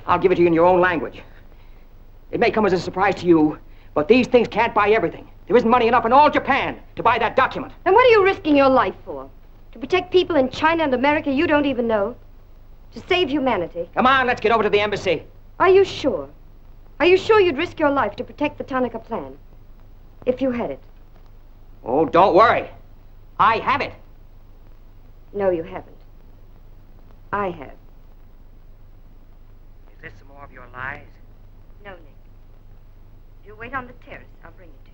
I'll give it to you in your own language. It may come as a surprise to you, but these things can't buy everything. There isn't money enough in all Japan to buy that document. And what are you risking your life for? To protect people in China and America you don't even know? To save humanity? Come on, let's get over to the embassy. Are you sure? Are you sure you'd risk your life to protect the Tanaka plan? If you had it? Oh, don't worry. I have it. No, you haven't. I have. Is this some more of your lies? No, Nick. You wait on the terrace. I'll bring it to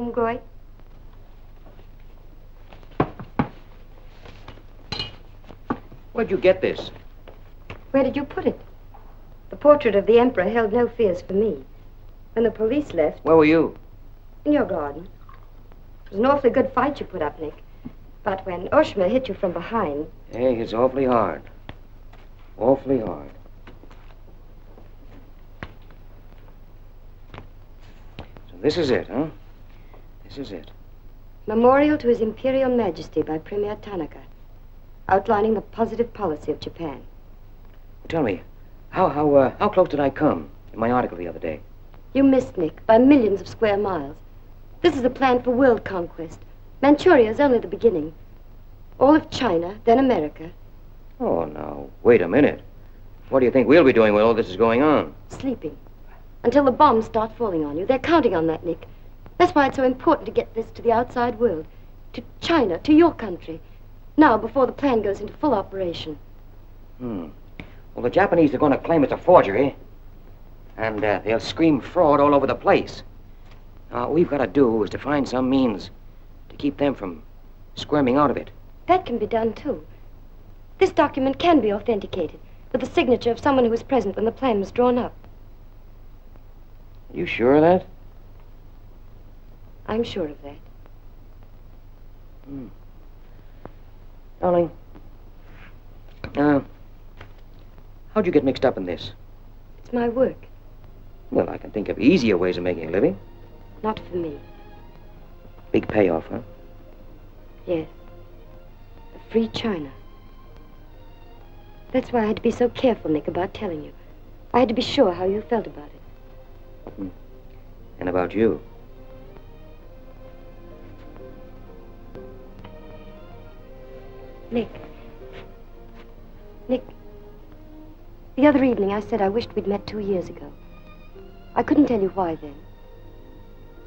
you. Umgoy? Where'd you get this? Where did you put it? The portrait of the Emperor held no fears for me. When the police left... Where were you? In your garden. It was an awfully good fight you put up, Nick. But when Oshima hit you from behind... Hey, it's awfully hard. Awfully hard. So this is it, huh? This is it. Memorial to His Imperial Majesty by Premier Tanaka, outlining the positive policy of Japan. Tell me, how close did I come in my article the other day? You missed, Nick, by millions of square miles. This is a plan for world conquest. Manchuria is only the beginning. All of China, then America. Oh, now, wait a minute. What do you think we'll be doing when all this is going on? Sleeping. Until the bombs start falling on you. They're counting on that, Nick. That's why it's so important to get this to the outside world. To China, to your country. Now, before the plan goes into full operation. Well, the Japanese are going to claim it's a forgery. And they'll scream fraud all over the place. Now, what we've got to do is to find some means to keep them from squirming out of it. That can be done, too. This document can be authenticated with the signature of someone who was present when the plan was drawn up. You sure of that? I'm sure of that. Darling, how'd you get mixed up in this? It's my work. Well, I can think of easier ways of making a living. Not for me. Big payoff, huh? Yes. A free China. That's why I had to be so careful, Nick, about telling you. I had to be sure how you felt about it. And about you. Nick. Nick. The other evening I said I wished we'd met 2 years ago. I couldn't tell you why then.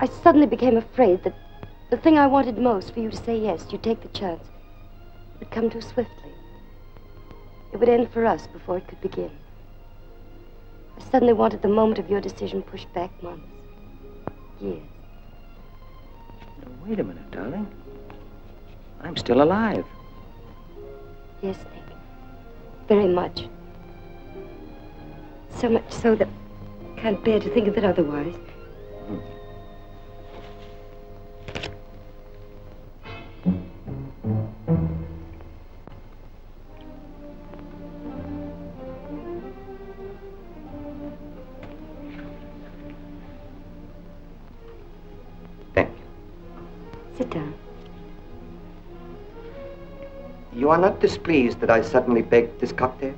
I suddenly became afraid that the thing I wanted most for you to say yes, you'd take the chance, would come too swiftly. It would end for us before it could begin. I suddenly wanted the moment of your decision pushed back months. Years. Now, wait a minute, darling. I'm still alive. Yes, Nick. Very much. So much so that I can't bear to think of it otherwise. Sit down. You are not displeased that I suddenly begged this cocktail?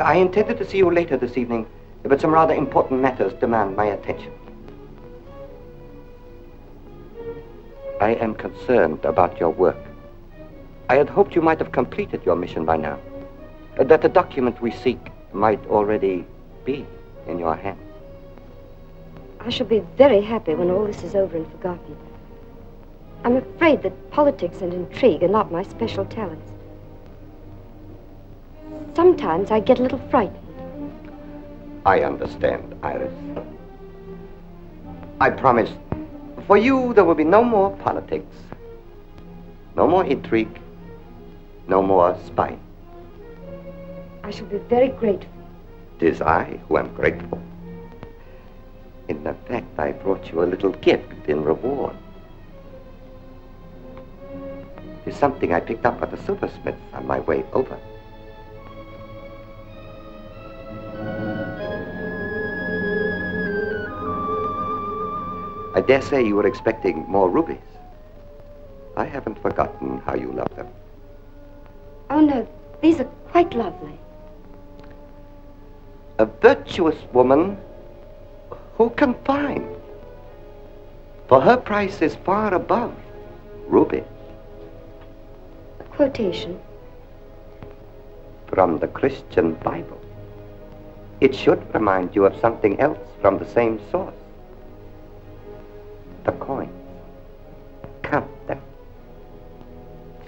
I intended to see you later this evening, but some rather important matters demand my attention. I am concerned about your work. I had hoped you might have completed your mission by now, that the document we seek might already be in your hands. I shall be very happy when all this is over and forgotten. I'm afraid that politics and intrigue are not my special talents. Sometimes I get a little frightened. I understand, Iris. I promise, for you there will be no more politics, no more intrigue, no more spying. I shall be very grateful. It is I who am grateful. In fact, I brought you a little gift in reward. It's something I picked up at the silversmith's on my way over. I dare say you were expecting more rubies. I haven't forgotten how you love them. Oh, no, these are quite lovely. A virtuous woman who can find. For her price is far above rubies. A quotation. From the Christian Bible. It should remind you of something else from the same source. The coins. Count them.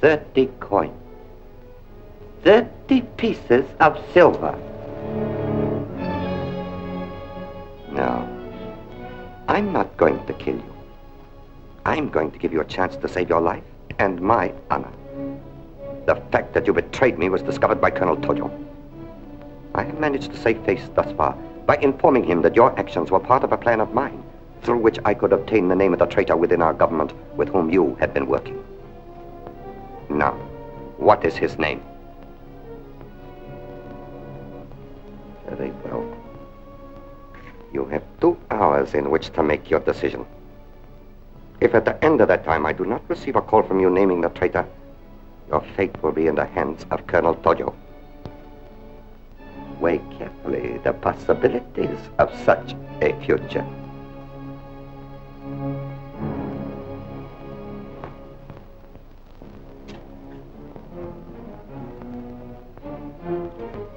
30 coins. 30 pieces of silver. No. I'm not going to kill you. I'm going to give you a chance to save your life and my honor. The fact that you betrayed me was discovered by Colonel Tojo. I have managed to save face thus far by informing him that your actions were part of a plan of mine, through which I could obtain the name of the traitor within our government with whom you had been working. Now, what is his name? Very well. You have 2 hours in which to make your decision. If at the end of that time I do not receive a call from you naming the traitor, your fate will be in the hands of Colonel Tojo. Weigh carefully the possibilities of such a future.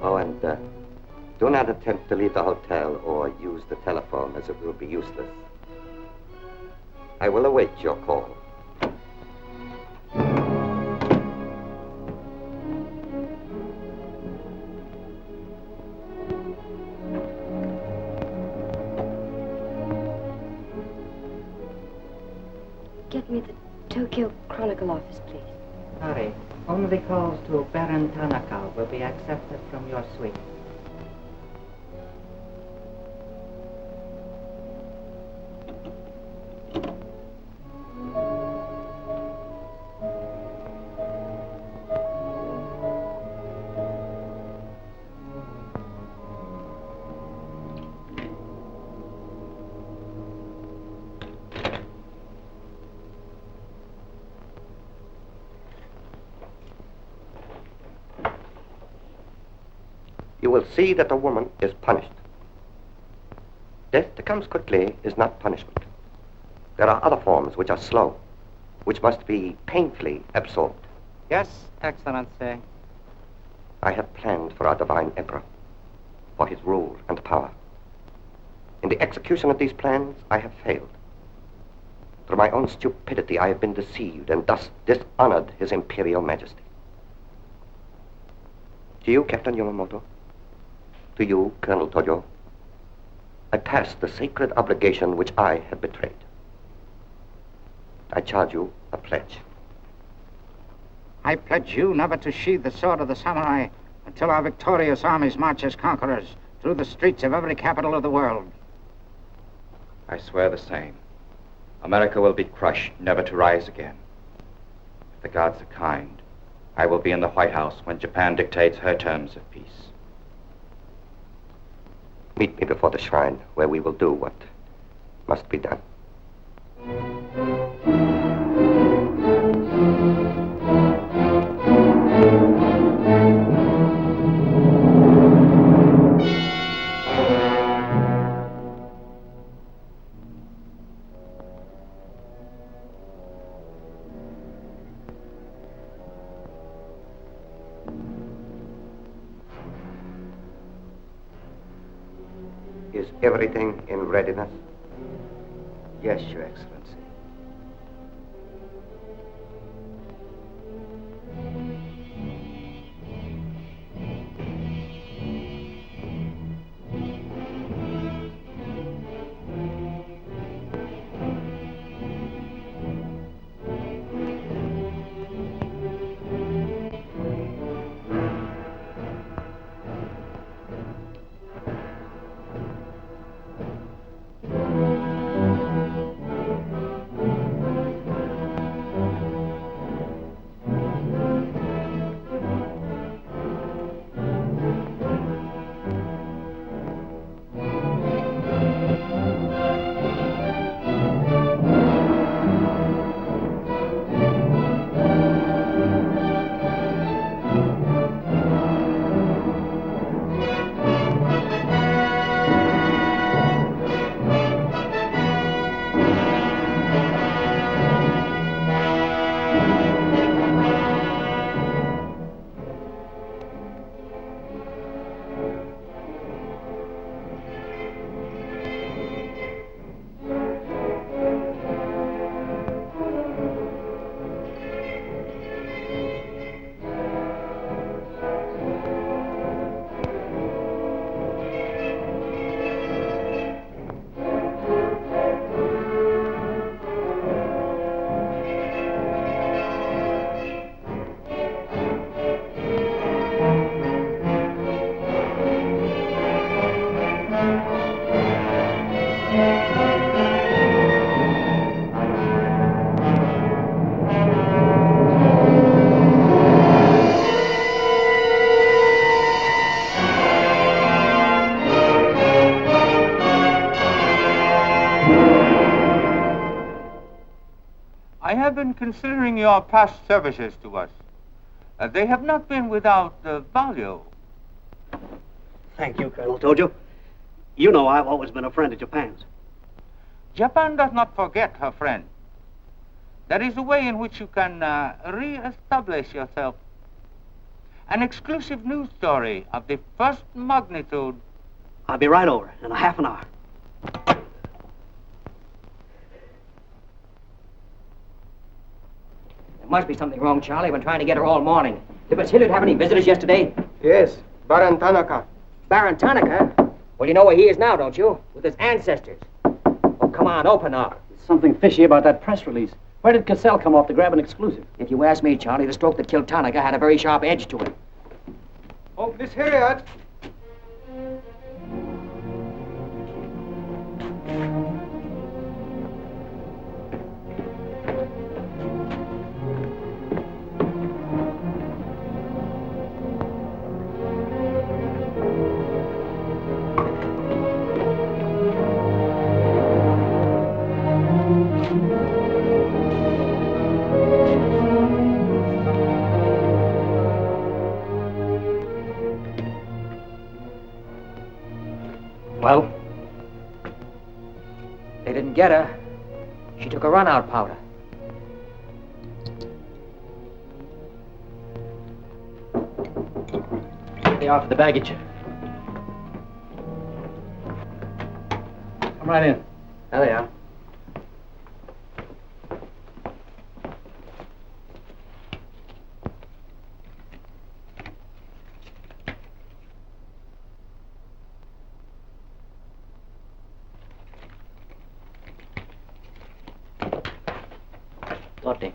Oh, and do not attempt to leave the hotel or use the telephone, as it will be useless. I will await your call. Get me the Tokyo Chronicle office, please. Sorry, only calls to Baron Tanaka will be accepted from your suite. you will see that the woman is punished. Death that comes quickly is not punishment. There are other forms which are slow, which must be painfully absorbed. Yes, Excellency. I have planned for our divine emperor, for his rule and power. In the execution of these plans, I have failed. Through my own stupidity, I have been deceived and thus dishonored his imperial majesty. To you, Captain Yamamoto, to you, Colonel Tojo, I pass the sacred obligation which I have betrayed. I charge you a pledge. I pledge you never to sheathe the sword of the samurai until our victorious armies march as conquerors through the streets of every capital of the world. I swear the same. America will be crushed, never to rise again. If the gods are kind, I will be in the White House when Japan dictates her terms of peace. Meet me before the shrine, where we will do what must be done. Is everything in readiness? Yes, Your Excellency. I have been considering your past services to us. They have not been without value. Thank you, Colonel Tojo. You know I've always been a friend of Japan's. Japan does not forget her friend. There is a way in which you can re-establish yourself. An exclusive news story of the first magnitude. I'll be right over in a half an hour. There must be something wrong, Charlie. I've been trying to get her all morning. Did Miss Hilliard have any visitors yesterday? Yes, Baron Tanaka. Baron Tanaka? Well, you know where he is now, don't you? With his ancestors. Oh, come on, open up. There's something fishy about that press release. Where did Cassell come off to grab an exclusive? If you ask me, Charlie, the stroke that killed Tanaka had a very sharp edge to it. Oh, Miss Hilliard. Well? They didn't get her. She took a run-out powder. They are for the baggage. Come right in. There they are. Lottie.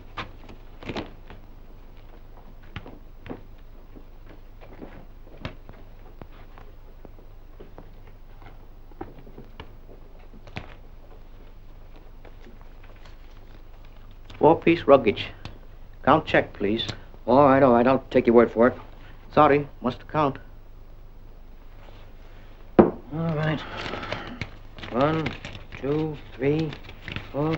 Four-piece luggage. Count check, please. All right. I'll take your word for it. Sorry, must count. All right. 1, 2, 3, 4.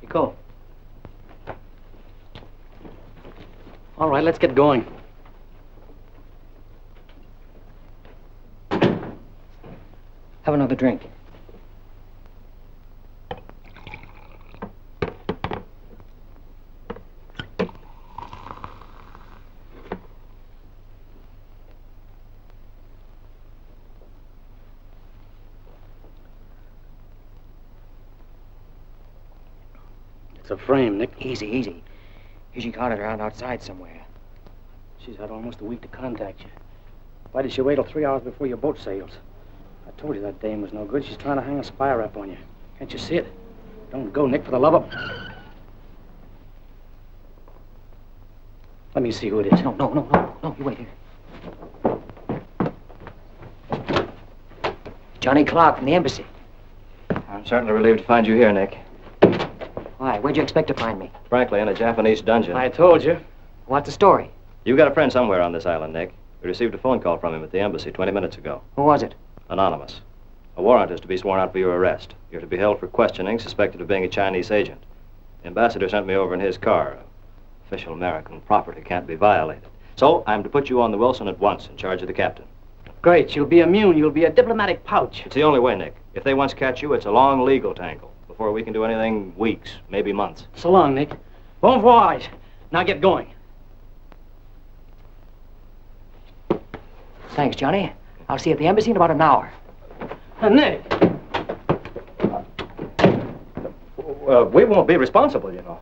Go. All right, let's get going. Have another drink. It's a frame, Nick. Easy. She caught it around outside somewhere. She's had almost a week to contact you. Why did she wait till 3 hours before your boat sails? I told you that dame was no good. She's trying to hang a spy rap on you. Can't you see it? Don't go, Nick, for the love of... Let me see who it is. No, you wait here. Johnny Clark from the embassy. I'm certainly relieved to find you here, Nick. Why? Where'd you expect to find me? Frankly, in a Japanese dungeon. I told you. What's the story? You've got a friend somewhere on this island, Nick. We received a phone call from him at the embassy 20 minutes ago. Who was it? Anonymous. A warrant is to be sworn out for your arrest. You're to be held for questioning, suspected of being a Chinese agent. The ambassador sent me over in his car. Official American property can't be violated. So I'm to put you on the Wilson at once in charge of the captain. Great. You'll be immune. You'll be a diplomatic pouch. It's the only way, Nick. If they once catch you, it's a long legal tangle. Before we can do anything, weeks, maybe months. So long, Nick. Bon voyage. Now get going. Thanks, Johnny. I'll see you at the embassy in about an hour. Nick! We won't be responsible, you know.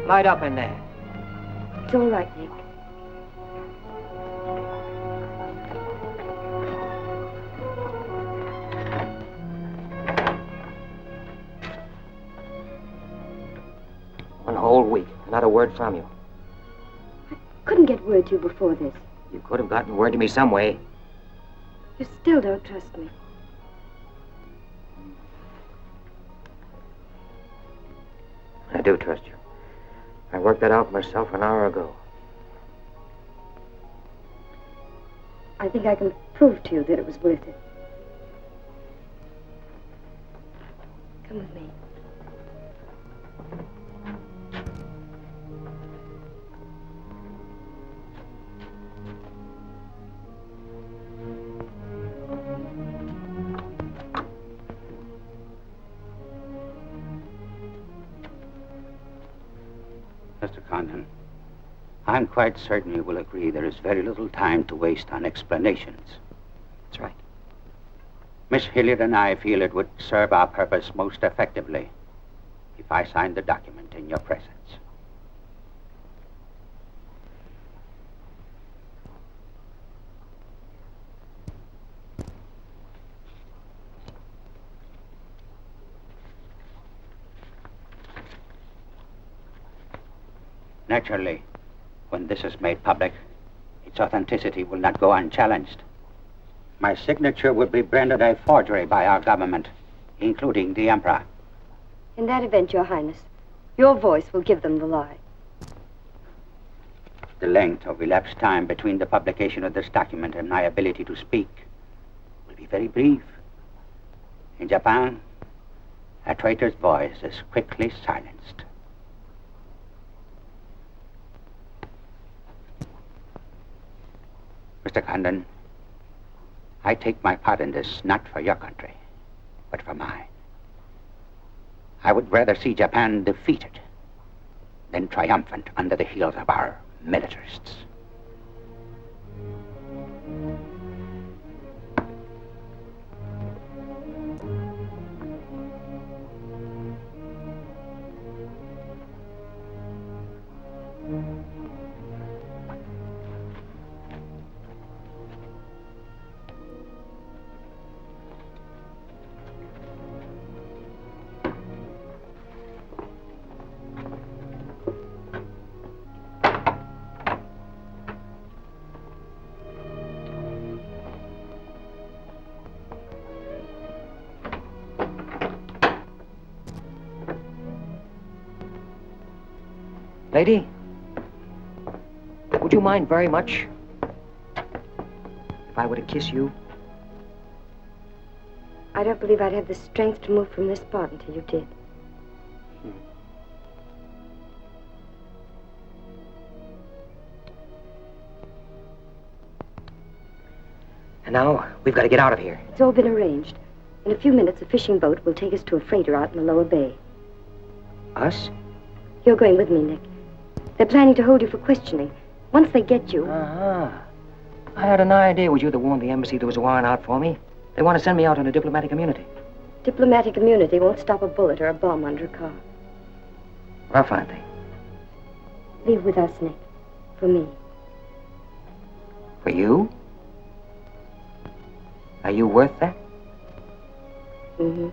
Light up in there. It's all right, Nick. One whole week. Not a word from you. Couldn't get word to you before this. You could have gotten word to me some way. You still don't trust me. I do trust you. I worked that out myself an hour ago. I think I can prove to you that it was worth it. Come with me. Mr. Condon, I'm quite certain you will agree there is very little time to waste on explanations. That's right. Miss Hilliard and I feel it would serve our purpose most effectively if I signed the document in your presence. Naturally, when this is made public, its authenticity will not go unchallenged. My signature will be branded a forgery by our government, including the Emperor. In that event, Your Highness, your voice will give them the lie. The length of elapsed time between the publication of this document and my ability to speak will be very brief. In Japan, a traitor's voice is quickly silenced. Mr. Condon, I take my part in this not for your country, but for mine. I would rather see Japan defeated than triumphant under the heels of our militarists. Lady, would you mind very much if I were to kiss you? I don't believe I'd have the strength to move from this spot until you did. And now, we've got to get out of here. It's all been arranged. In a few minutes, a fishing boat will take us to a freighter out in the lower bay. Us? You're going with me, Nick. They're planning to hold you for questioning. Once they get you... Uh-huh. I had an idea it was you that warned the embassy there was a warrant out for me. They want to send me out on a diplomatic immunity. Diplomatic immunity won't stop a bullet or a bomb under a car. Rough, aren't they? Leave with us, Nick. For me. For you? Are you worth that? Mm-hmm.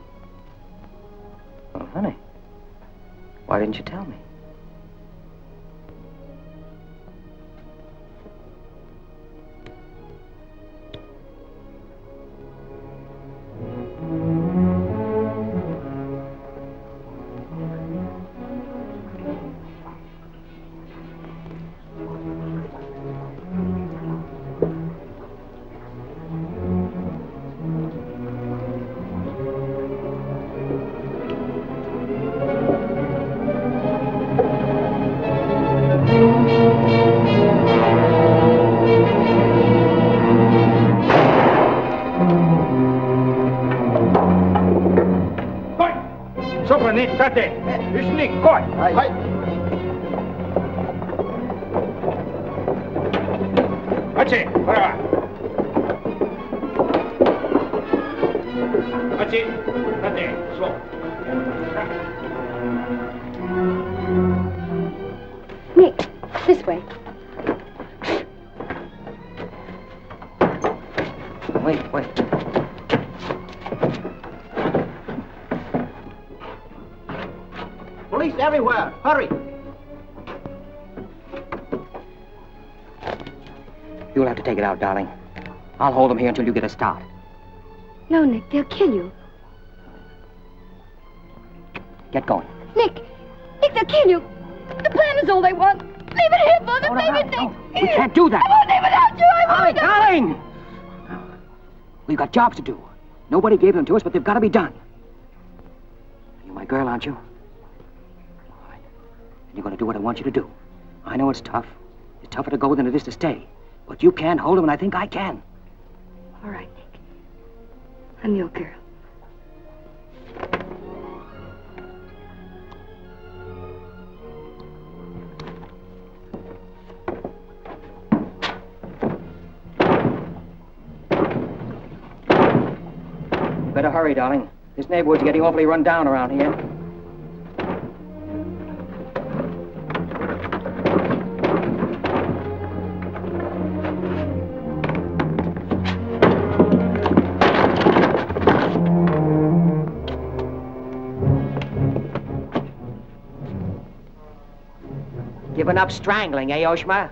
Oh, honey. Why didn't you tell me? Nick, this way. Wait. Police everywhere. Hurry. You'll have to take it out, darling. I'll hold them here until you get a start. No, Nick, they'll kill you. Get going. Nick, they'll kill you. The plan is all they want. Leave it here for them. Leave it, Nick. We can't do that. I won't leave without you. I won't. Darling! We've got jobs to do. Nobody gave them to us, but they've got to be done. You're my girl, aren't you? All right. And you're going to do what I want you to do. I know it's tough. It's tougher to go than it is to stay. But you can hold them, and I think I can. All right, Nick. I'm your girl. Better hurry, darling. This neighborhood's getting awfully run down around here. Given up strangling, eh, Oshma?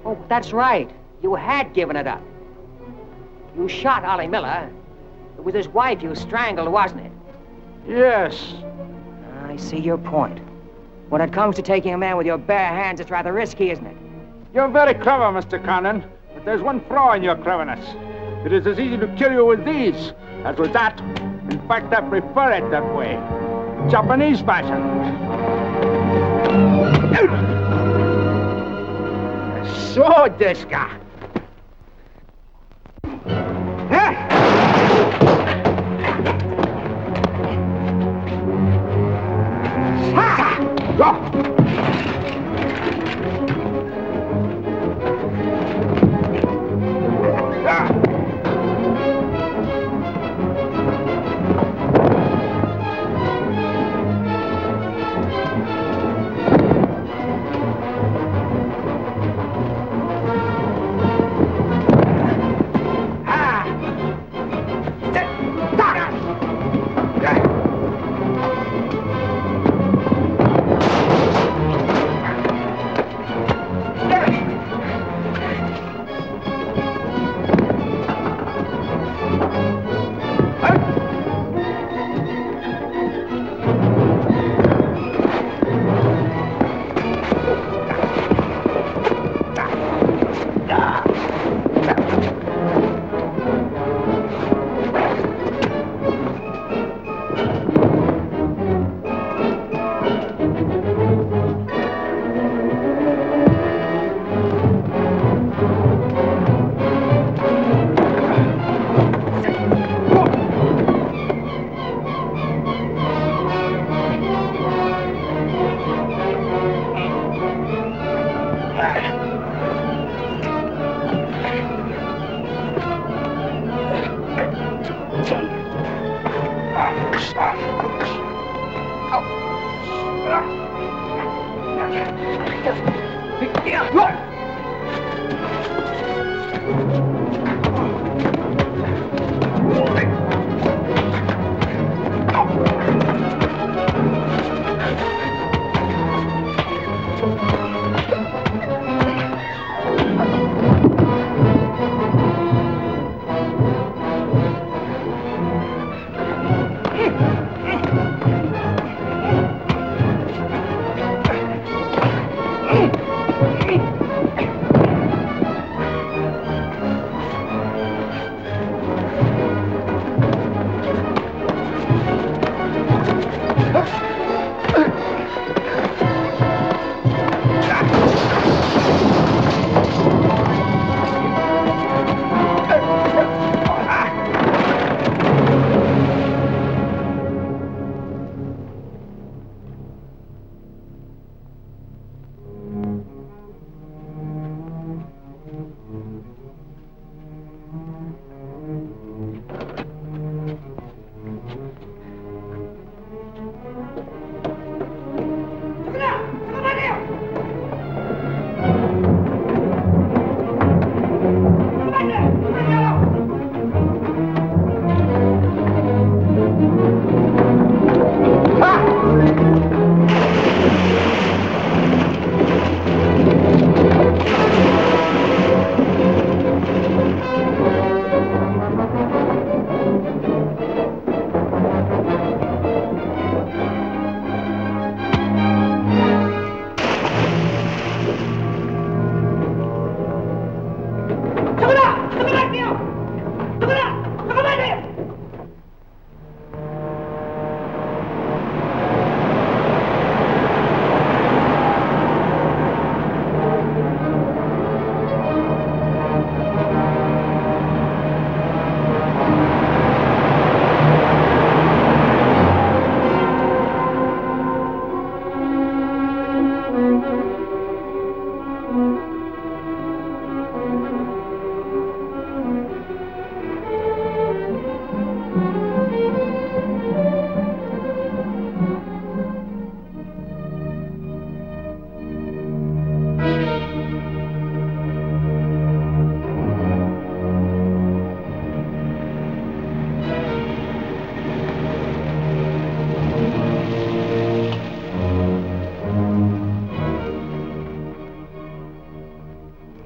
Oh, that's right. You had given it up. You shot Ollie Miller. It was his wife you strangled, wasn't it? Yes. I see your point. When it comes to taking a man with your bare hands, it's rather risky, isn't it? You're very clever, Mr. Condon, but there's one flaw in your cleverness. It is as easy to kill you with these as with that. In fact, I prefer it that way. Japanese fashion. So, this guy.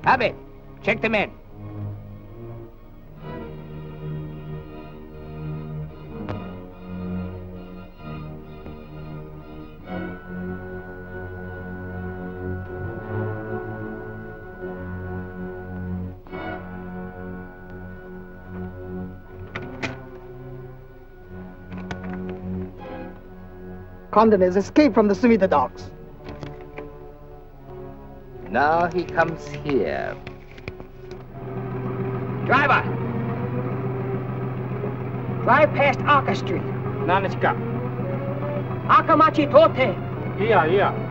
Have it. Check the men. Condon has escaped from the Sumida docks. Now he comes here. Driver! Drive past Arca Street. Nanishka. Akamachi Tote. Yeah.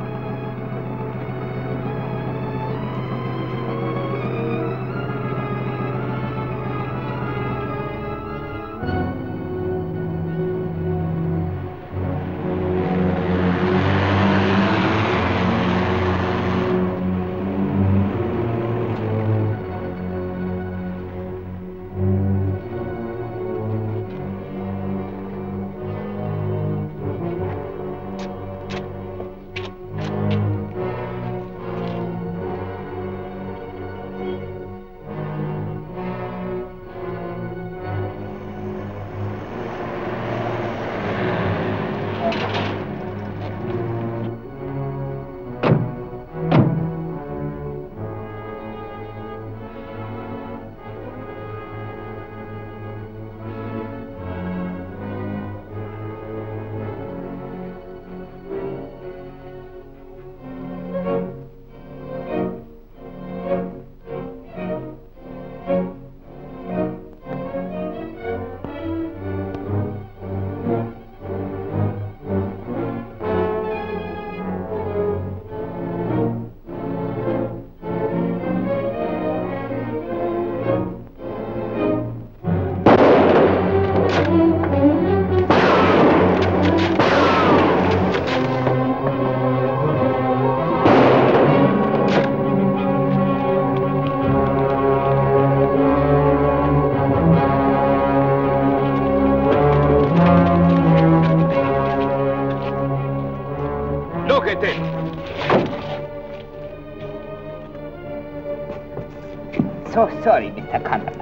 So sorry, Mr. Condon,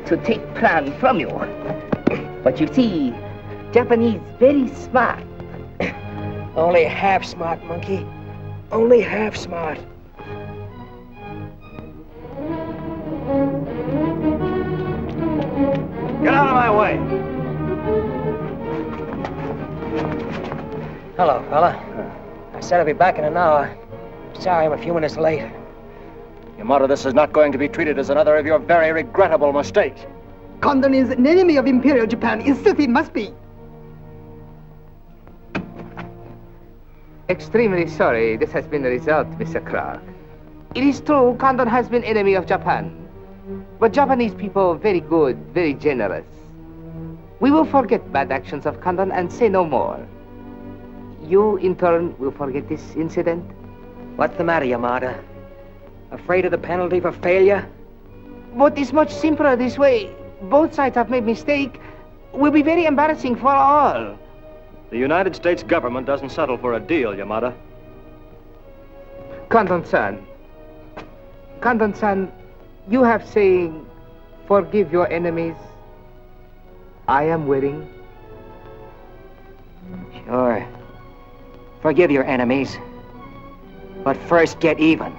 to take plan from you. But you see, Japanese very smart. Only half smart, monkey. Only half smart. Get out of my way. Hello, fella. I said I'd be back in an hour. Sorry I'm a few minutes late. Yamato, this is not going to be treated as another of your very regrettable mistakes. Condon is an enemy of Imperial Japan. Insist he must be. Extremely sorry this has been the result, Mr. Clark. It is true, Condon has been enemy of Japan. But Japanese people very good, very generous. We will forget bad actions of Condon and say no more. You, in turn, will forget this incident? What's the matter, Yamada? Afraid of the penalty for failure? But it's much simpler this way. Both sides have made mistake. Will be very embarrassing for all. The United States government doesn't settle for a deal, Yamada. Condon-san, you have saying, forgive your enemies. I am willing. Sure. Forgive your enemies. But first get even.